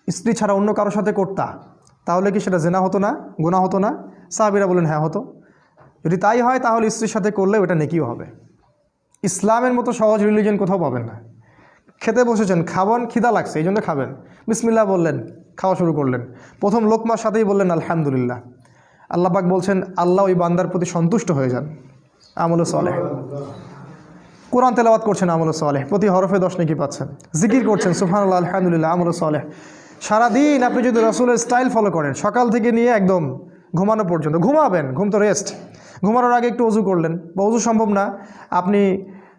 Speaker 1: স্ত্রী ছাড়া অন্য কারোর সাথে করতা তাহলে কি সেটা জেনা হতো না, গুনাহ হতো না? সাহাবীরা বললেন, হ্যাঁ হতো। যদি তাই হয় তাহলে স্ত্রীর সাথে করলে ওটা নেকিও হবে। ইসলামের মতো সহজ রিলিজিয়ন কোথাও পাবেন না। খেতে বসেছেন, খাবেন, খিদা লাগছে এই জন্য খাবেন, বিসমিল্লাহ বললেন, খাওয়া শুরু করলেন, প্রথম লোকমার সাথেই বললেন আলহামদুলিল্লাহ। আল্লাহ পাক বলছেন আল্লাহ ওই বান্দার প্রতি সন্তুষ্ট হয়ে যান, আমল সালেহ। কোরআন তেলাওয়াত করছেন, আমল সালেহ, প্রতি হরফে 10 নেকি পাচ্ছেন। জিকির করছেন, সুবহানাল্লাহ আলহামদুলিল্লাহ, আমল সালেহ। সারাদিন আপনি যদি রাসূলের স্টাইল ফলো করেন, সকাল থেকে নিয়ে একদম ঘুমানো পর্যন্ত, ঘুমাবেন, ঘুম তো রেস্ট, ঘুমানোর আগে একটু ওযু করলেন, বা ওযু সম্ভব না আপনি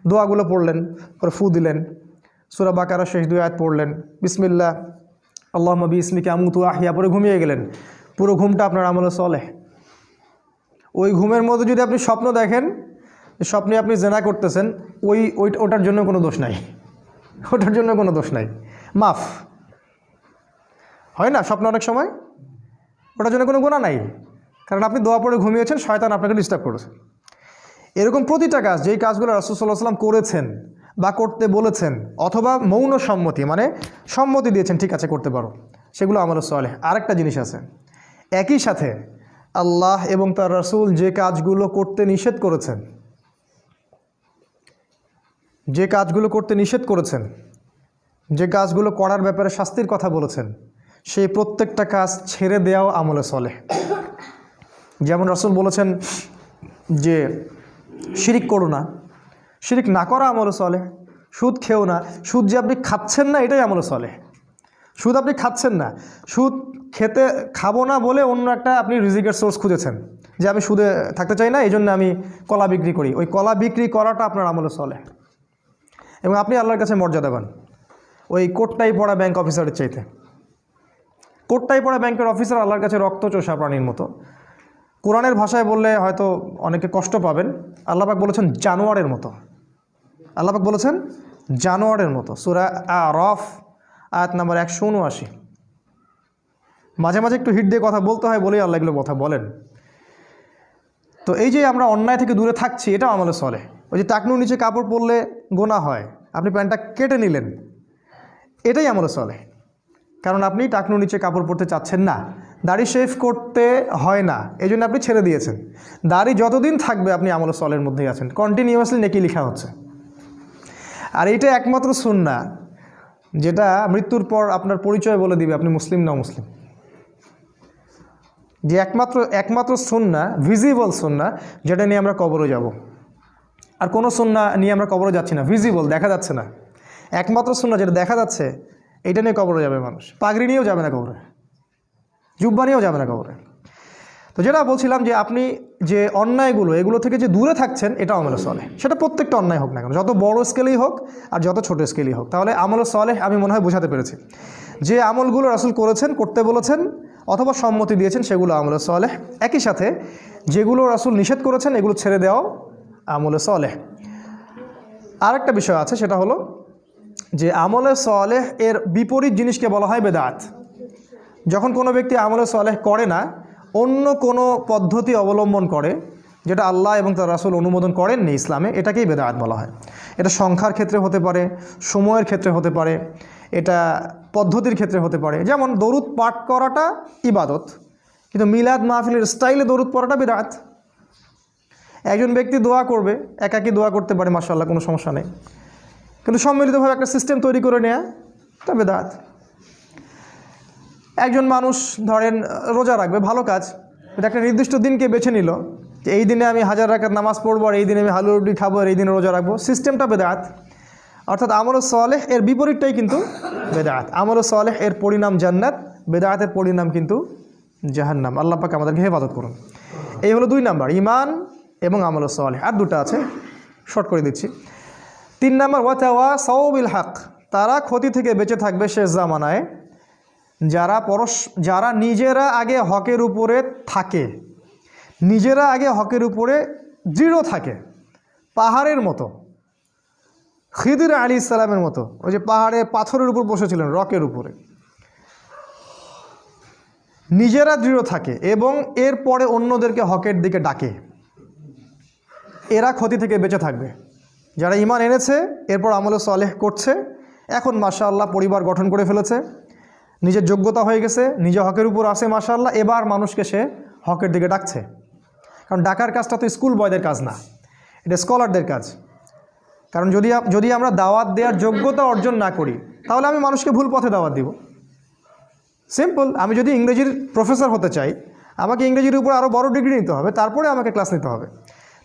Speaker 1: দোয়াগুলো পড়লেন, পরে ফু দিলেন, সূরা বাকারা শেষ 2 আয়াত পড়লেন, বিসমিল্লাহ আল্লাহুম্মা বিইসমিকা আমুতু ওয়া আহইয়া, পরে ঘুমিয়ে গেলেন। পুরো ঘুমটা আপনার আমল সালেহ। ওই ঘুমের মধ্যে যদি আপনি স্বপ্ন দেখেন, স্বপ্নে আপনি জেনা করতেছেন, ওটার জন্য কোনো দোষ নাই, ওটার জন্য কোনো দোষ নাই, মাফ। হয় না স্বপ্ন অনেক সময়? ওটার জন্য কোনো গুনাহ নাই, কারণ আপনি দোয়া পড়ে ঘুমিয়েছেন, শয়তান আপনাকে ডিস্টার্ব করেছে। এরকম প্রতিটা কাজ, যেই কাজগুলো রাসূল সাল্লাল্লাহু আলাইহি ওয়াসাল্লাম করেছেন বা করতে বলেছেন, অথবা মৌন সম্মতি মানে সম্মতি দিয়েছেন, ঠিক আছে করতে পারো, সেগুলো আমল সালেহ। আরেকটা জিনিস আছে, একই সাথে আল্লাহ এবং তার রাসূল যে কাজগুলো করতে নিষেধ করেছেন, যে কাজগুলো করতে নিষেধ করেছেন, যে কাজগুলো করার ব্যাপারে শাস্তির কথা বলেছেন, সেই প্রত্যেকটা কাজ ছেড়ে দেওয়াও আমলে সালেহ। যেমন রাসূল বলেছেন যে শিরিক করো না, শিরিক না করা আমলে সালেহ। সুদ খেও না, সুদ যে আপনি খাচ্ছেন না এটাই আমলে সালেহ। সুদ আপনি খাচ্ছেন না, সুদ খাবো না বলে অন্য একটা আপনি রিজিকের সোর্স খুঁজেছেন, যে আমি সুদে থাকতে চাই না, এই জন্য আমি কলা বিক্রি করি। ওই কলা বিক্রি করাটা আপনার আমলে চলে, এবং আপনি আল্লাহর কাছে মর্যাদা পান ওই কোটটাই পড়া ব্যাংক অফিসারের চাইতে। কোটটাই পড়া ব্যাংকের অফিসার আল্লাহর কাছে রক্তচোষা প্রাণীর মতো। কোরআনের ভাষায় বললে হয়তো অনেকে কষ্ট পাবেন, আল্লাহ পাক বলেছেন জানোয়ারের মতো। আল্লাহ পাক বলেছেন জানোয়ারের মতো, সূরা আরাফ আয়াত নাম্বার 179। মাঝে মাঝে একটু হিট দিয়ে কথা বলতে হয় বলেই আল্লাহ এগুলো কথা বলেন। তো এই যে আমরা অন্যায় থেকে দূরে থাকছি, এটাও আমলে চলে। ওই যে টাকনুর নিচে কাপড় পরলে গোনা হয়, আপনি প্যান্টটা কেটে নিলেন, এটাই আমলে চলে, কারণ আপনি টাকনুর নিচে কাপড় পরতে চাচ্ছেন না, দাড়ি শেভ করতে হয় না, এই জন্য আপনি ছেড়ে দিয়েছেন। দাড়ি যতদিন থাকবে আপনি আমলে চলের মধ্যেই আছেন, কন্টিনিউয়াসলি নেকি লেখা হচ্ছে। আর এইটা একমাত্র সুন্নাহ যেটা মৃত্যুর পর আপনার পরিচয় বলে দিবে আপনি মুসলিম না মুসলিম। যে একমাত্র সুন্নাহ, ভিজিবল সুন্নাহ, যেটা নিয়ে আমরা কবরে যাব। আর কোনো সুন্নাহ নিয়ে আমরা কবরে যাচ্ছি না, ভিজিবল, দেখা যাচ্ছে না। একমাত্র সুন্নাহ যেটা দেখা যাচ্ছে, এইটা নিয়ে কবরে যাবে মানুষ। পাগড়ি নিয়েও যাবে না কবরে, জুব্বা নিয়েও যাবে না কবরে। তো যেটা বলছিলাম যে আপনি যে অন্যায়গুলো, এগুলো থেকে যে দূরে থাকছেন, এটা আমলে চলে। সেটা প্রত্যেকটা অন্যায় হোক না কেন, যত বড় স্কেলেই হোক আর যত ছোট স্কেলেই হোক। তাহলে আমলে চলে আমি মনে হয় বোঝাতে পেরেছি। যে আমলগুলো রাসূল করেছেন, করতে বলেছেন অথবা সম্মতি দিয়েছেন, সেগুলো আমলে চলে। একই সাথে যেগুলো রাসূল নিষেধ করেছেন, এগুলো ছেড়ে দেওয়াও আমলে চলে। আরেকটা বিষয় আছে, সেটা হলো যে আমলে সালেহ এর বিপরীত জিনিসকে বলা হয় বেদাত। যখন কোনো ব্যক্তি আমলে সালেহ করে না, অন্য কোনো পদ্ধতি অবলম্বন করে যেটা আল্লাহ এবং তার রাসূল অনুমোদন করেননি ইসলামে, এটাকেই বেদাত বলা হয়। এটা সংখ্যার ক্ষেত্রে হতে পারে, সময়ের ক্ষেত্রে হতে পারে, এটা পদ্ধতির ক্ষেত্রে হতে পারে। যেমন দরুদ পাঠ করাটা ইবাদত, কিন্তু মিলাদ মাহফিলের স্টাইলে দরুদ পড়াটা বেদাত। একজন ব্যক্তি দোয়া করবে, একাকী দোয়া করতে পারে, মাশাআল্লাহ, কোনো সমস্যা নেই, কিন্তু সম্মিলিতভাবে একটা সিস্টেম তৈরি করে নেয়া তা বেদাত। একজন মানুষ ধরেন রোজা রাখবে, ভালো কাজ, এটা একটা নির্দিষ্ট দিনকে বেছে নিল যে এই দিনে আমি 1000 রাকাত নামাজ পড়বো, আর এই দিনে আমি হালুয়া রুটি খাবো, আর এই দিনে রোজা রাখবো, সিস্টেমটা বেদাত। অর্থাৎ আমল সালেহ এর বিপরীতটাই কিন্তু বেদাত। আমল সালেহ এর পরিণাম জান্নাত, বেদাতের পরিণাম কিন্তু জাহান্নাম। আল্লাহ পাক আমাদেরকে হেফাজত করুন। এই হলো 2 নাম্বার, ঈমান এবং আমল সালেহ। আর 2টা আছে, শর্ট করে দিচ্ছি। 3 নাম্বার ওয়াতাওয়াসাউ বিল হক, তারা ক্ষতি থেকে বেঁচে থাকবে শেষ জামানায় যারা নিজেরা আগে হকের উপরে থাকে, নিজেরা আগে হকের উপরে দৃঢ় থাকে, পাহাড়ের মতো, খিদির আলাইহিস সালামের মতো। ওই যে পাহাড়ে পাথরের উপর বসেছিলেন, রকের উপরে, নিজেরা দৃঢ় থাকে এবং এরপরে অন্যদেরকে হকের দিকে ডাকে, এরা ক্ষতি থেকে বেঁচে থাকবে। যারা ঈমান এনেছে, এরপর আমলে সালেহ করছে, এখন মাশাআল্লাহ পরিবার গঠন করে ফেলেছে, নিজের যোগ্যতা হয়ে গেছে, নিজে হকের উপর আছে মাশাআল্লাহ, এবার মানুষকে সে হকের দিকে ডাকছে। কারণ ডাকার কাজটা তো স্কুল বয়দের কাজ না, এটা স্কলারদের কাজ। কারণ যদি আমরা দাওয়াত দেওয়ার যোগ্যতা অর্জন না করি, তাহলে আমি মানুষকে ভুল পথে দাওয়াত দিব। সিম্পল। আমি যদি ইংরেজির প্রফেসর হতে চাই, আমাকে ইংরেজির উপর আরও বড় ডিগ্রি নিতে হবে, তারপরে আমাকে ক্লাস নিতে হবে।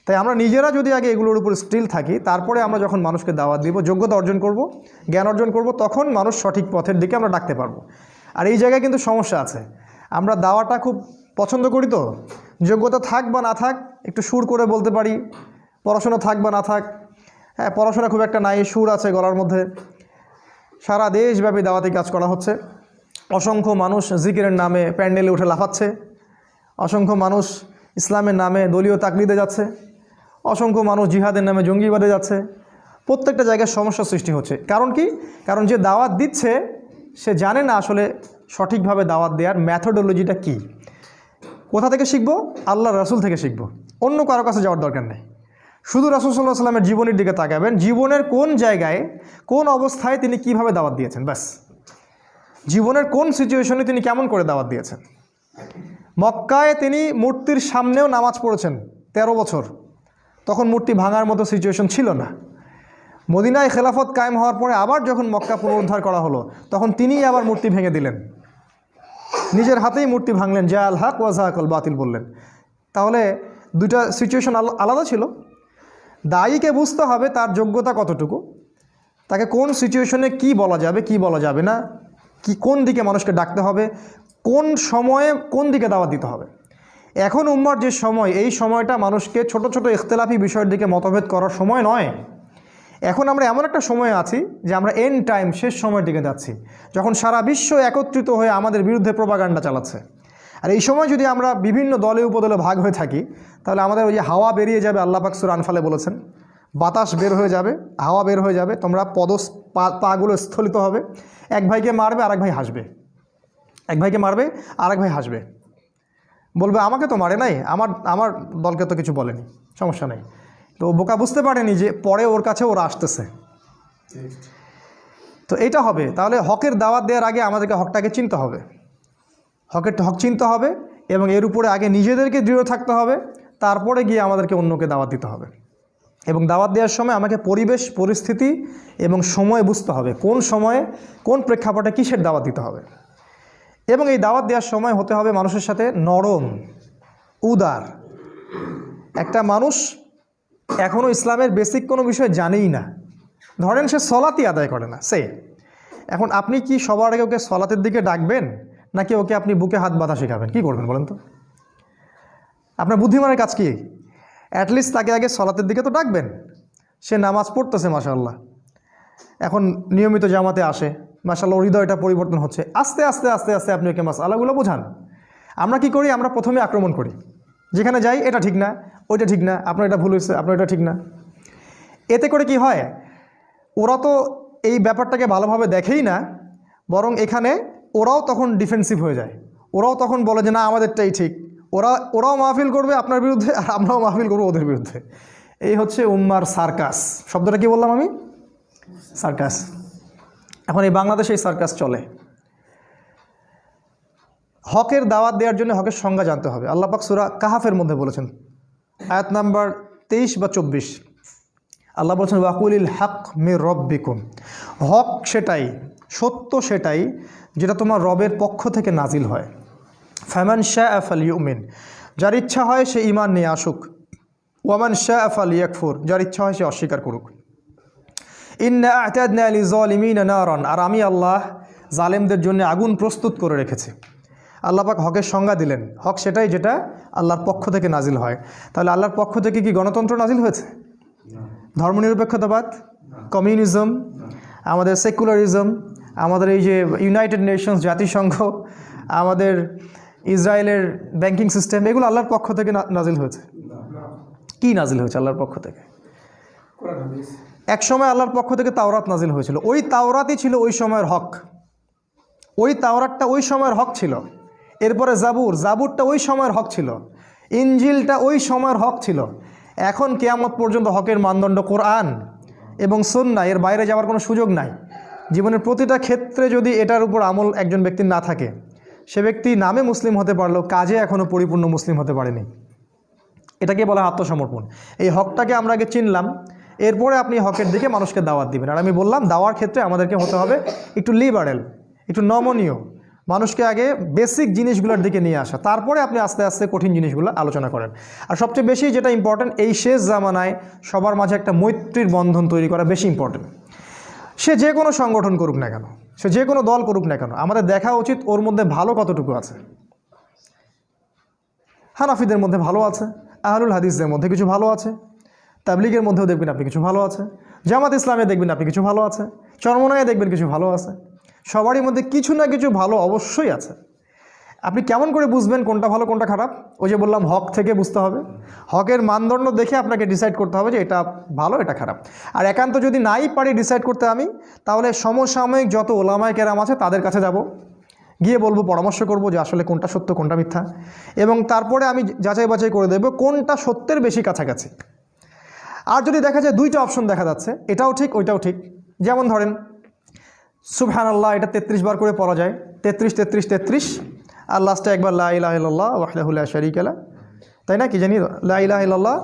Speaker 1: তাই আমরা নিজেরা যদি আগে এগুলোর উপর স্টিল থাকি, তারপরে আমরা যখন মানুষকে দাওয়াত দিব, যোগ্যতা অর্জন করব, জ্ঞান অর্জন করব, তখন মানুষ সঠিক পথের দিকে আমরা ডাকতে পারবো। আর এই জায়গায় কিন্তু সমস্যা আছে, আমরা দাওয়াটা খুব পছন্দ করি, তো যোগ্যতা থাক বা না থাক একটু সুর করে বলতে পারি, পড়াশোনা থাক বা না থাক, হ্যাঁ পড়াশোনা খুব একটা নাই, সুর আছে গলার মধ্যে। সারা দেশব্যাপী দাওয়াতি কাজ করা হচ্ছে, অসংখ্য মানুষ জিকিরের নামে প্যান্ডেলে উঠে লাফাচ্ছে, অসংখ্য মানুষ ইসলামের নামে দলীয় তাকলিদে যাচ্ছে, অসংখ্য মানুষ জিহাদের নামে জঙ্গিবাদে যাচ্ছে। প্রত্যেকটা জায়গায় সমস্যা সৃষ্টি হচ্ছে। কারণ কি? কারণ যে দাওয়াত দিচ্ছে সে জানে না আসলে সঠিকভাবে দাওয়াত দেওয়ার ম্যাথোডোলজিটা কি। কোথা থেকে শিখবো? আল্লাহ রাসূল থেকে শিখবো, অন্য কারো কাছে যাওয়ার দরকার নেই। শুধু রাসূল সাল্লাল্লাহু আলাইহি ওয়াসাল্লামের জীবনের দিকে তাকাবেন, জীবনের কোন জায়গায় কোন অবস্থায় তিনি কিভাবে দাওয়াত দিয়েছেন, ব্যাস। জীবনের কোন সিচুয়েশনে তিনি কেমন করে দাওয়াত দিয়েছেন। মক্কায় তিনি মূর্তির সামনেও নামাজ পড়েছেন 13 বছর, তখন মূর্তি ভাঙার মতো সিচুয়েশন ছিল না। মদিনায় খেলাফত কায়েম হওয়ার পরে আবার যখন মক্কা পুনরুদ্ধার করা হলো, তখন তিনিই আবার মূর্তি ভেঙে দিলেন, নিজের হাতেই মূর্তি ভাঙলেন, জা আল হক ওয়া যাহাকাল বাতিল বললেন। তাহলে 2টা সিচুয়েশন আলাদা ছিল। দায়ীকে বুঝতে হবে তার যোগ্যতা কতটুকু, তাকে কোন সিচুয়েশনে কি বলা যাবে কি বলা যাবে না, কোন দিকে মানুষকে ডাকতে হবে, কোন সময়ে কোন দিকে দাওয়াত দিতে হবে। এখন উম্মার যে সময়, এই সময়টা মানুষকে ছোট ছোট ইখতিলাফি বিষয়ের দিকে মতভেদ করার সময় নয়। এখন আমরা এমন একটা সময়ে আছি যে আমরা এন্ড টাইম, শেষ সময়ের দিকে যাচ্ছি, যখন সারা বিশ্ব একত্রিত হয়ে আমাদের বিরুদ্ধে প্রোপাগান্ডা চালাচ্ছে। আর এই সময় যদি আমরা বিভিন্ন দলে উপদলে ভাগ হয়ে থাকি, তাহলে আমাদের ওই যে হাওয়া বেরিয়ে যাবে, আল্লাহ পাক সূরা আনফালে বলেছেন, বাতাস বের হয়ে যাবে, হাওয়া বের হয়ে যাবে, তোমরা পাগুলো স্থলিত হবে, এক ভাইকে মারবে আর এক ভাই হাসবে, এক ভাইকে মারবে আর এক ভাই হাসবে, বলবে আমাকে তো মারে নাই, আমার দলকে তো কিছু বলেনি, সমস্যা নেই। তো বোকা বুঝতে পারেনি যে পরে ওর কাছে ওরা আসতেছে। তো এটা হবে। তাহলে হকের দাওয়াত দেওয়ার আগে আমাদেরকে হকটাকে চিনতে হবে, হক চিনতে হবে, এবং এর উপরে আগে নিজেদেরকে দৃঢ় থাকতে হবে, তারপরে গিয়ে আমাদেরকে অন্যকে দাওয়াত দিতে হবে। এবং দাওয়াত দেওয়ার সময় আমাকে পরিবেশ, পরিস্থিতি এবং সময় বুঝতে হবে, কোন সময়ে কোন প্রেক্ষাপটে কিসের দাওয়াত দিতে হবে। এবং এই দাওয়াত দেওয়ার সময় হতে হবে মানুষের সাথে নরম, উদার। একটা মানুষ এখনও ইসলামের বেসিক কোনো বিষয় জানেই না, ধরেন সে সলাতই আদায় করে না, এখন আপনি কি সবার আগে ওকে সলাতের দিকে ডাকবেন, নাকি ওকে আপনি বুকে হাত বাঁধা শেখাবেন? কী করবেন বলেন তো? আপনার বুদ্ধিমানের কাজ কি? অ্যাটলিস্ট তাকে আগে সলাতের দিকে তো ডাকবেন। সে নামাজ পড়তেছে মাশাআল্লাহ, এখন নিয়মিত জামাতে আসে, মাশাআল্লাহ হৃদয়টা পরিবর্তন হচ্ছে, আস্তে আস্তে আস্তে আস্তে আপনি ওকে মাসআলাগুলো বোঝান। আমরা কি করি? আমরা প্রথমে আক্রমণ করি, যেখানে যাই এটা ঠিক না, ওইটা ঠিক না, আপনার এটা ভুল হয়েছে, আপনার এটা ঠিক না। এতে করে কি হয়, ওরা তো এই ব্যাপারটাকে ভালোভাবে দেখেই না, বরং এখানে ওরাও তখন ডিফেন্সিভ হয়ে যায়, ওরাও তখন বলে যে না আমাদেরটাই ঠিক। ওরাও মাহফিল করবে আপনার বিরুদ্ধে, আর আমরাও মাহফিল করবো ওদের বিরুদ্ধে। এই হচ্ছে উম্মার সার্কাস। শব্দটা কি বললাম আমি? সার্কাস। এখন এই বাংলাদেশে এই সার্কাস চলে। হকের দাওয়াত দেওয়ার জন্য হকের সংজ্ঞা জানতে হবে। আল্লাহ পাক সূরা কাহাফের মধ্যে বলেছেন, আয়াত নাম্বার 23 বা 24, আল্লাহ বলছেন ওয়াকুলিল হক মির রব্বিকুম, হক সেটাই, সত্য সেটাই যেটা তোমার রবের পক্ষ থেকে নাজিল হয়। ফামান শাআ ফালইউমিন, যার ইচ্ছা হয় সে ঈমান নিয়ে আসুক, ওয়ামান শাআ ফালইয়াকফুর, যার ইচ্ছা হয় সে অস্বীকার করুক। ইন্না আ'তাদনা লিযালিমিনা নারান, আর আমি আল্লাহ জালেমদের জন্য আগুন প্রস্তুত করে রেখেছি। আল্লাহ পাক হকের সংজ্ঞা দিলেন, হক সেটাই যেটা আল্লাহর পক্ষ থেকে নাজিল হয়। তাহলে আল্লাহর পক্ষ থেকে কি গণতন্ত্র নাজিল হয়েছে? ধর্মনিরপেক্ষতাবাদ, কমিউনিজম, আমাদের সেকুলারিজম, আমাদের এই যে ইউনাইটেড নেশনস, জাতিসংঘ, আমাদের ইসরায়েলের ব্যাংকিং সিস্টেম, এগুলো আল্লাহর পক্ষ থেকে নাজিল হয়েছে? কি নাজিল হয়েছে আল্লাহর পক্ষ থেকে? এক সময় আল্লাহর পক্ষ থেকে তাওরাত নাজিল হয়েছিল, ওই তাওরাতই ছিল ওই সময়ের হক, ওই তাওরাতটা ওই সময়ের হক ছিল। এরপরে জাবুরটা ওই সময়ের হক ছিল, ইনজিলটা ওই সময়ের হক ছিল। এখন কিয়ামত পর্যন্ত হকের মানদণ্ড কোরআন এবং সুন্নাহ, এর বাইরে যাওয়ার কোনো সুযোগ নাই। জীবনের প্রতিটা ক্ষেত্রে যদি এটার উপর আমল একজন ব্যক্তির না থাকে, সে ব্যক্তি নামে মুসলিম হতে পারলেও কাজে এখনও পরিপূর্ণ মুসলিম হতে পারেনি। এটাকে বলা আত্মসমর্পণ। এই হকটাকে আমরা আগে চিনলাম, এরপরে আপনি হকের দিকে মানুষকে দাওয়াত দিবেন। আর আমি বললাম দাওয়ার ক্ষেত্রে আমাদেরকে হতে হবে একটু লিবারেল, একটু নমনীয়, মানুষকে আগে বেসিক জিনিসগুলোর দিকে নিয়ে আসা, তারপরে আপনি আস্তে আস্তে কঠিন জিনিসগুলো আলোচনা করেন। আর সবচেয়ে বেশি যেটা ইম্পর্টেন্ট, এই শেষ জামানায় সবার মাঝে একটা মৈত্রীর বন্ধন তৈরি করা বেশি ইম্পর্টেন্ট। সে যে কোনো সংগঠন করুক না কেন, সে যে কোনো দল করুক না কেন, আমাদের দেখা উচিত ওর মধ্যে ভালো কতটুকু আছে। হানাফিদের মধ্যে ভালো আছে, আহলুল হাদিসদের মধ্যে কিছু ভালো আছে, তাবলিগের মধ্যেও দেখবেন আপনি কিছু ভালো আছে, জামাত ইসলামে দেখবেন আপনি কিছু ভালো আছে, চরমনায়ে দেখবেন কিছু ভালো আছে। সবারই মধ্যে কিছু না কিছু ভালো অবশ্যই আছে। আপনি কেমন করে বুঝবেন কোনটা ভালো কোনটা খারাপ? ওই যে বললাম, হক থেকে বুঝতে হবে, হকের মানদণ্ড দেখে আপনাকে ডিসাইড করতে হবে যে এটা ভালো এটা খারাপ। আর একান্ত যদি নাই পারি ডিসাইড করতে আমি, তাহলে সমসাময়িক যত ওলামায়ে কেরাম আছে তাদের কাছে যাব, গিয়ে বলবো, পরামর্শ করব যে আসলে কোনটা সত্য কোনটা মিথ্যা, এবং তারপরে আমি যাচাই বাছাই করে দেব কোনটা সত্যের বেশি কাছাকাছি। আর যদি দেখা যায় দুইটা অপশন দেখা যাচ্ছে, এটাও ঠিক ওইটাও ঠিক, যেমন ধরেন সুবহানাল্লাহ এটা 33 বার করে পড়া যায়, 33 33 33, আর লাস্টে একবার লা ইলাহা ইল্লাল্লাহ ওয়াহদাহু লা শারীকা লাহ, তাই না? কি জানি লা ইলাহা ইল্লাল্লাহ,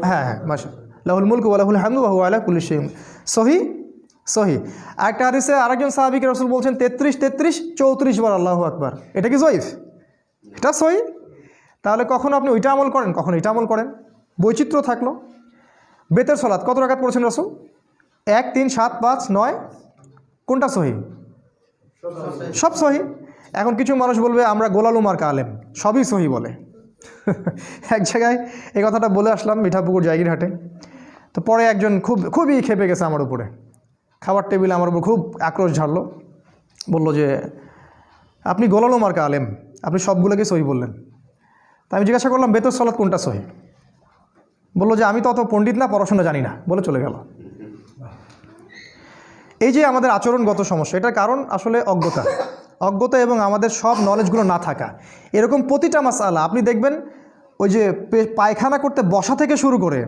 Speaker 1: হ্যাঁ মাশাআল্লাহ, লাহুল মুলকু ওয়া লাহুল হামদু ওয়া হুয়া আলা কুল্লি শাইইন সহি। একটা হাদিসে আরেকজন সাহাবীকে রাসূল বলছেন 33 33 34 বার আল্লাহু আকবার। এটা কি জয়ীফ? এটা সহি। তাহলে কখনো আপনি ওইটা আমল করেন, কখনো এটা আমল করেন, বৈচিত্র্য থাকলো। বেতের সালাত কত রাকাত পড়ছেন রাসূল? 1 3 7 5 9, কোনটা সহি? সব সহি। এখন কিছু মানুষ বলবে আমরা গোলালু মার্কা আলেম, সবই সহি বলে। এক জায়গায় এই কথাটা বলে আসলাম মিঠাপুকুর জায়গিরহাটে। তো পরে একজন খুবই ক্ষেপে গেছে আমার উপরে, খাবার টেবিলে আমার উপর খুব আক্রোশ ঝাড়লো, বলল যে আপনি গোলালু মার্কা আলেম, আপনি সবগুলোকে সহি বললেন। তা আমি জিজ্ঞাসা করলাম বেতর সলাৎ কোনটা সহি? বললো যে আমি তো অত পণ্ডিত না, পড়াশোনা জানি না, বলে চলে গেল। এই যে আমাদের আচরণগত সমস্যা, এটার কারণ আসলে অজ্ঞতা এবং আমাদের সব নলেজগুলো না থাকা। এরকম প্রতিটা মাসআলা আপনি দেখবেন, ওই যে পায়খানা করতে বসা থেকে শুরু করে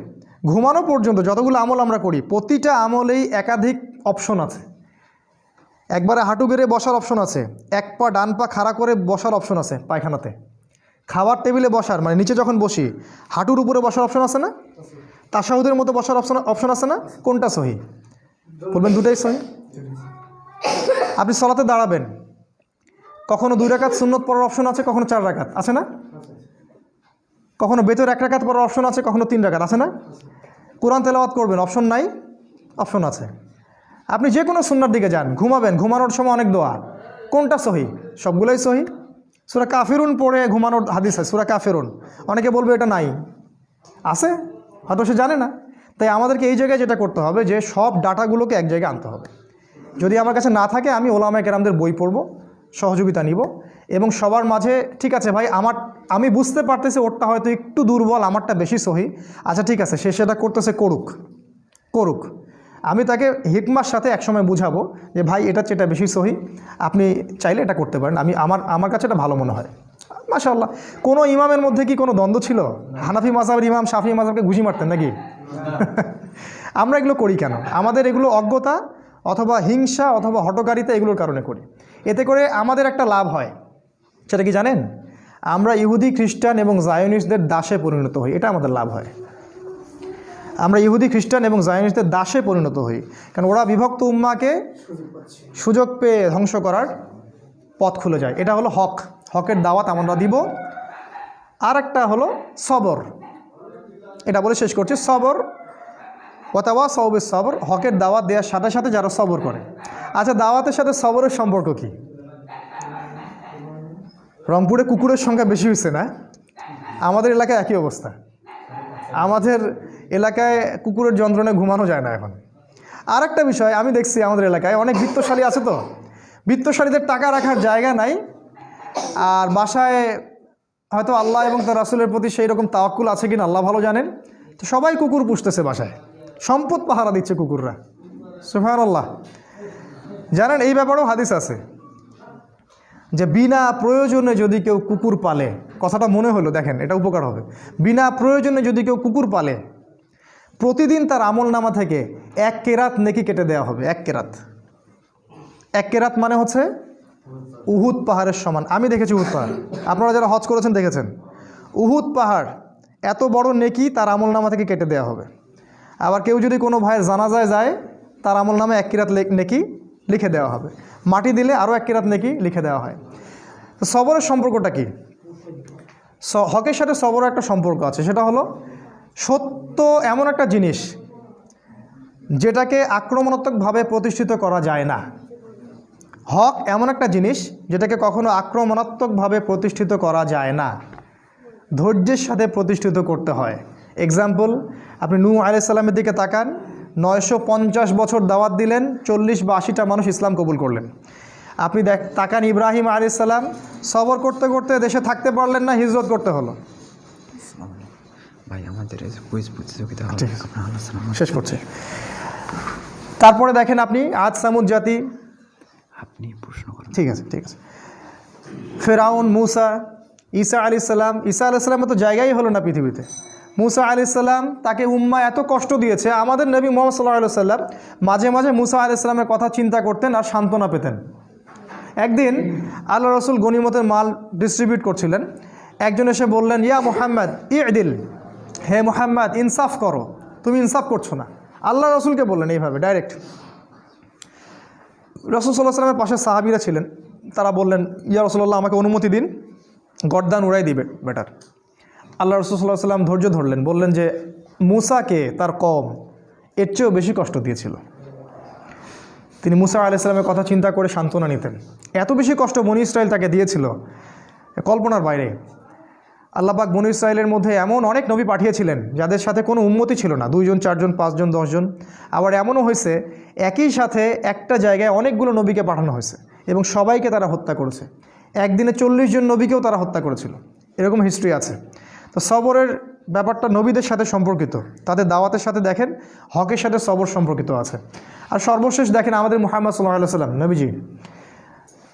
Speaker 1: ঘুমানো পর্যন্ত যতগুলো আমল আমরা করি, প্রতিটা আমলেই একাধিক অপশন আছে। একবারে হাঁটু গেড়ে বসার অপশন আছে, এক পা ডান পা খাড়া করে বসার অপশন আছে পায়খানাতে। খাবার টেবিলে বসার মানে নিচে যখন বসি হাঁটুর উপরে বসার অপশন আছে না? তাশাহুদের মতো বসার অপশন আছে না? কোনটা সহি? বলবেন দুটাই সহি। আপনি সলাতে দাঁড়াবেন, কখনো 2 রাকাত সুন্নত পড়ার অপশন আছে, কখনো 4 রাকাত আছে না? কখনো বেতর 1 রাকাত পড়ার অপশন আছে, কখনো 3 রাকাত আছে না? কোরআন তেলাওয়াত করবেন, অপশন নাই? অপশন আছে। আপনি যে কোনো সুন্নার দিকে যান, ঘুমাবেন, ঘুমানোর সময় অনেক দোয়া, কোনটা সহি? সবগুলোই সহি। সূরা কাফিরুন পড়ে ঘুমানোর হাদিস আছে, সূরা কাফিরুন। অনেকে বলবে এটা নাই, আছে, হয়তো সে জানে না। তাই আমাদেরকে এই জায়গায় যেটা করতে হবে যে সব ডাটাগুলোকে এক জায়গায় আনতে হবে। যদি আমার কাছে না থাকে আমি ওলামায়ে কেরামদের বই পড়ব, সহযোগিতা নিব, এবং সবার মাঝে ঠিক আছে ভাই আমি বুঝতে পারতেছি ওরটা হয়তো একটু দুর্বল, আমারটা বেশি সহি, আচ্ছা ঠিক আছে, সে সেটা করতেছে, করুক। আমি তাকে হিকমার সাথে একসময় বুঝাবো যে ভাই এটা চেয়ে বেশি সহি, আপনি চাইলে এটা করতে পারেন, আমার কাছে এটা ভালো মনে হয়। মাশাআল্লাহ। কোনো ইমামের মধ্যে কি কোনো দ্বন্দ্ব ছিল? হানাফি মাযহাবের ইমাম শাফি মাযহাবকে ঘুষি মারতেন নাকি? আমরা এগুলো করি কেন? আমাদের এগুলো অজ্ঞতা অথবা হিংসা অথবা হটকারিতা এগুলোর কারণে করি। এতে করে আমাদের একটা লাভ হয়, সেটা কি জানেন? আমরা ইহুদি খ্রিস্টান এবং জায়োনিস্টদের দাসে পরিণত হই, এটা আমাদের লাভ হয়। আমরা ইহুদি খ্রিস্টান এবং জায়োনিস্টদের দাসে পরিণত হই, কারণ ওরা বিভক্ত উম্মাকে সুযোগ পেয়ে ধ্বংস করার পথ খুলে যায়। এটা হলো হকের দাওয়াত আমরা দিব। আর একটা হলো সবর, এটা বলে শেষ করছি। সবর ওয়াতাওয়াসাউ বিস সবর, হকের দাওয়াত দেওয়ার সাথে সাথে যারা সবর করে। আচ্ছা, দাওয়াতের সাথে সবরের সম্পর্ক কি? রংপুরে কুকুরের সংখ্যা বেশি হয়েছে না? আমাদের এলাকায় একই অবস্থা। আমাদের এলাকায় কুকুরের যন্ত্রণায় ঘুমানো যায় না এখন। আর একটা বিষয় আমি দেখছি, আমাদের এলাকায় অনেক বিত্তশালী আছে, তো বিত্তশালীদের টাকা রাখার জায়গা নাই, আর বাসায় হয়তো আল্লাহ এবং তার রাসূলের প্রতি সেই রকম তাওয়াক্কুল আছে কিনা আল্লাহ ভালো জানেন, তো সবাই কুকুর পুষতেছে বাসায়, সম্পদ পাহারা দিচ্ছে কুকুররা। সুবহানাল্লাহ। জানেন এই ব্যাপারেও হাদিস আছে যে বিনা প্রয়োজনে যদি কেউ কুকুর পালে, কথাটা মনে হলো, দেখেন এটা উপকার হবে। বিনা প্রয়োজনে যদি কেউ কুকুর পালে, প্রতিদিন তার আমলনামা থেকে 1 কেরাত নেকি কেটে দেওয়া হবে। 1 কেরাত, 1 কেরাত মানে হচ্ছে উহুদ পাহাড়ের সমান। আমি দেখেছি উহুদ পাহাড়, আপনারা যারা হজ করেছেন দেখেছেন, উহুদ পাহাড় এত বড় নেকি তার আমলনামা থেকে কেটে দেওয়া হবে। আবার কেউ যদি কোনো ভাইয়ের জানাজায় যায়, তার আমলনামা 1 কেরাত নেকি লিখে দেওয়া হবে। মাটি দিলে আরও 1 কেরাত নেকি লিখে দেওয়া হয়। তো সবরের সম্পর্কটা কি? হকের সাথে সবরের একটা সম্পর্ক আছে, সেটা হলো সত্য এমন একটা জিনিস যেটাকে আক্রমণাত্মকভাবে প্রতিষ্ঠিত করা যায় না। হক এমন একটা জিনিস যেটাকে কখনো আক্রমণাত্মকভাবে প্রতিষ্ঠিত করা যায় না, ধৈর্যের সাথে প্রতিষ্ঠিত করতে হয়। এক্সাম্পল, আপনি নূহ আলাইহিস সালামের দিকে তাকান, 950 বছর দাওয়াত দিলেন, 40 বা 80টা মানুষ ইসলাম কবুল করলেন। আপনি তাকান ইব্রাহিম আলাইহিস সালাম, সবর করতে করতে দেশে থাকতে পারলেন না, হিজরত করতে হলো।
Speaker 2: ভাই আমাদের কুইজ প্রতিযোগিতা
Speaker 1: শেষ করছে। তারপরে দেখেন আপনি আদ সামুদ জাতি,
Speaker 2: আপনি প্রশ্ন করেন।
Speaker 1: ঠিক আছে। ফেরাউন, মুসা, ঈসা আলাইহিস সালাম। ঈসা আলাইহিস সালামের তো জায়গাই হলো না পৃথিবীতে। মুসা আলাইহিস সালাম, তাকে উম্মাহ এত কষ্ট দিয়েছে। আমাদের নবী মুহাম্মদ সাল্লাল্লাহু আলাইহি ওয়াসাল্লাম মাঝে মাঝে মুসা আলাইহিস সালামের কথা চিন্তা করতেন আর সান্ত্বনা পেতেন। একদিন আল্লাহ রসুল গনিমতের মাল ডিস্ট্রিবিউট করছিলেন, একজন এসে বললেন, ইয়া মুহাম্মদ ইদিল, হে মুহাম্মদ ইনসাফ করো, তুমি ইনসাফ করছো না। আল্লাহ রসুলকে বললেন এইভাবে ডাইরেক্ট। রাসূল সাল্লাল্লাহু আলাইহি ওয়াসাল্লামের পাশে সাহাবীরা ছিলেন, তারা বললেন, ইয়া রাসূলুল্লাহ, আমাকে অনুমতি দিন, গর্দান উড়াই দিবে বেটার। আল্লাহ রাসূল সাল্লাল্লাহু আলাইহি ওয়াসাল্লাম ধৈর্য ধরলেন, বললেন যে মুসাকে তার কওম এর চেয়েও বেশি কষ্ট দিয়েছিল। তিনি মুসা আলাইহিস সালামের কথা চিন্তা করে সান্ত্বনা নিতেন। এত বেশি কষ্ট বনী ইসরাইল তাকে দিয়েছিল কল্পনার বাইরে। আল্লাহ পাক বনী ইসরাইলের মধ্যে এমন অনেক নবী পাঠিয়েছিলেন যাদের সাথে কোনো উম্মতি ছিল না, 2 জন 4 জন 5 জন 10 জন। আবার এমনও হয়েছে একই সাথে একটা জায়গায় অনেকগুলো নবীকে পাঠানো হয়েছে এবং সবাইকে তারা হত্যা করেছে। একদিনে 40 জন নবীকেও তারা হত্যা করেছিল, এরকম হিস্ট্রি আছে। তো সবরের ব্যাপারটা নবীদের সাথে সম্পর্কিত, তাদের দাওয়াতের সাথে দেখেন হকের সাথে সবর সম্পর্কিত আছে। আর সর্বশেষ দেখেন আমাদের মুহাম্মদ সাল্লাল্লাহু আলাইহি ওয়াসাল্লাম নবীজি,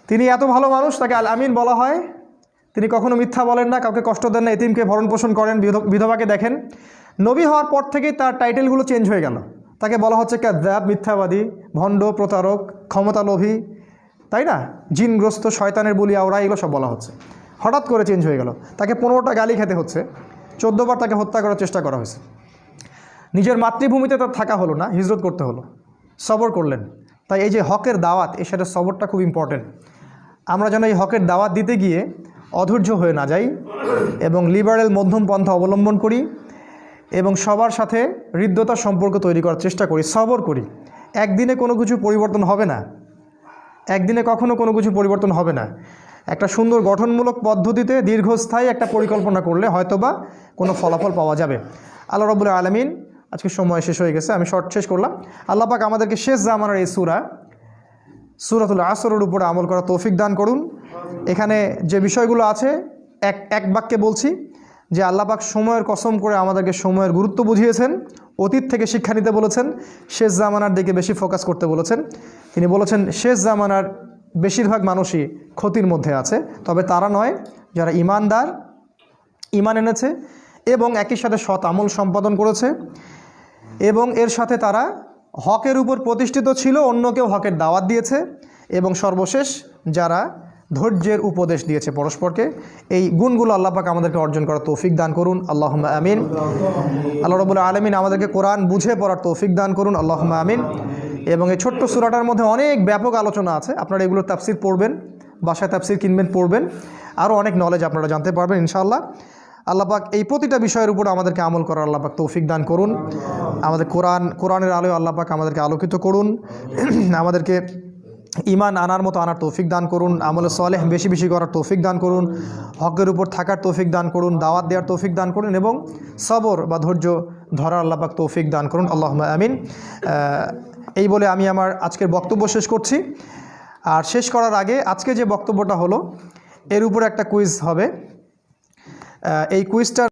Speaker 1: তিনি এত ভালো মানুষ, তাকে আল আমিন বলা হয়। তিনি কখনো মিথ্যা বলেন না, কাউকে কষ্ট দেন না, এতিমকে ভরণ পোষণ করেন, বিধবাকে দেখেন। নবী হওয়ার পর থেকেই তার টাইটেলগুলো চেঞ্জ হয়ে গেল। তাকে বলা হচ্ছে কাযযাব, মিথ্যাবাদী, ভণ্ড, প্রতারক, ক্ষমতালোভী, তাই না, জিনগ্রস্ত, শয়তানের বলি আওরা, এগুলো সব বলা হচ্ছে। হঠাৎ করে চেঞ্জ হয়ে গেল। তাকে 15টা গালি খেতে হচ্ছে, 14 বার তাকে হত্যা করার চেষ্টা করা হয়েছে। নিজের মাতৃভূমিতে তার থাকা হলো না, হিজরত করতে হলো, সবর করলেন। তাই এই যে হকের দাওয়াত, এর সাথে সবরটা খুব ইম্পর্টেন্ট। আমরা যেন এই হকের দাওয়াত দিতে গিয়ে অধৈর্য হয়ে না যাই এবং লিবারেল মধ্যম পন্থা অবলম্বন করি এবং সবার সাথে হৃদ্যতার সম্পর্ক তৈরি করার চেষ্টা করি, সবর করি। একদিনে কোনো কিছু পরিবর্তন হবে না, একদিনে কখনো কোনো কিছু পরিবর্তন হবে না। একটা সুন্দর গঠনমূলক পদ্ধতিতে দীর্ঘস্থায়ী একটা পরিকল্পনা করলে হয়তোবা কোনো ফলাফল পাওয়া যাবে। আল্লাহ রাব্বুল আলামিন, আজকে সময় শেষ হয়ে গেছে, আমি শর্ট শেষ করলাম। আল্লাহ পাক আমাদেরকে শেষ জামানার এই সূরাতুল আসরের উপরে আমল করা তৌফিক দান করুন। এখানে যে বিষয়গুলো আছে এক বাক্যে বলছি যে আল্লাহ পাক সময়ের কসম করে আমাদেরকে সময়ের গুরুত্ব বুঝিয়েছেন, অতীত থেকে শিক্ষা নিতে বলেছেন, শেষ জামানার দিকে বেশি ফোকাস করতে বলেছেন। তিনি বলেছেন শেষ জামানার বেশিরভাগ মানুষই ক্ষতির মধ্যে আছে, তবে তারা নয় যারা ইমানদার, ইমান এনেছে এবং একই সাথে সৎ আমল সম্পাদন করেছে এবং এর সাথে তারা হকের উপর প্রতিষ্ঠিত ছিল, অন্যকেও হকের দাওয়াত দিয়েছে এবং সর্বশেষ যারা ধৈর্যের উপদেশ দিয়েছে পরস্পরকে। এই গুণগুলো আল্লাহ পাক আমাদেরকে অর্জন করার তৌফিক দান করুন, আল্লাহুম্মা আমিন। আল্লাহ রাব্বুল আলামিন আমাদেরকে কোরআন বুঝে পড়ার তৌফিক দান করুন, আল্লাহুম্মা আমিন। এবং এই ছোট্ট সূরাটার মধ্যে অনেক ব্যাপক আলোচনা আছে, আপনারা এগুলোর তাফসির পড়বেন, বাসায় তাফসির কিনবেন, পড়বেন, আরও অনেক নলেজ আপনারা জানতে পারবেন ইনশাআল্লাহ। আল্লাহ পাক এই প্রতিটা বিষয়ের উপর আমাদেরকে আমল করার আল্লাহ পাক তৌফিক দান করুন। আমাদের কোরআনের আলোয় আল্লাহ পাক আমাদেরকে আলোকিত করুন, আমাদেরকে ইমান আনার মতো আনার তৌফিক দান করুন, আমলে সালেহ বেশি বেশি করার তৌফিক দান করুন, হকের উপর থাকার তৌফিক দান করুন, দাওয়াত দেওয়ার তৌফিক দান করুন এবং সবর বা ধৈর্য ধরার আল্লাহ পাক তৌফিক দান করুন, আল্লাহুম্মা আমিন। এই বলে আমি আমার আজকের বক্তব্য শেষ করছি। আর শেষ করার আগে আজকে যে বক্তব্যটা হলো এর উপর একটা কুইজ হবে। এই কুইজটা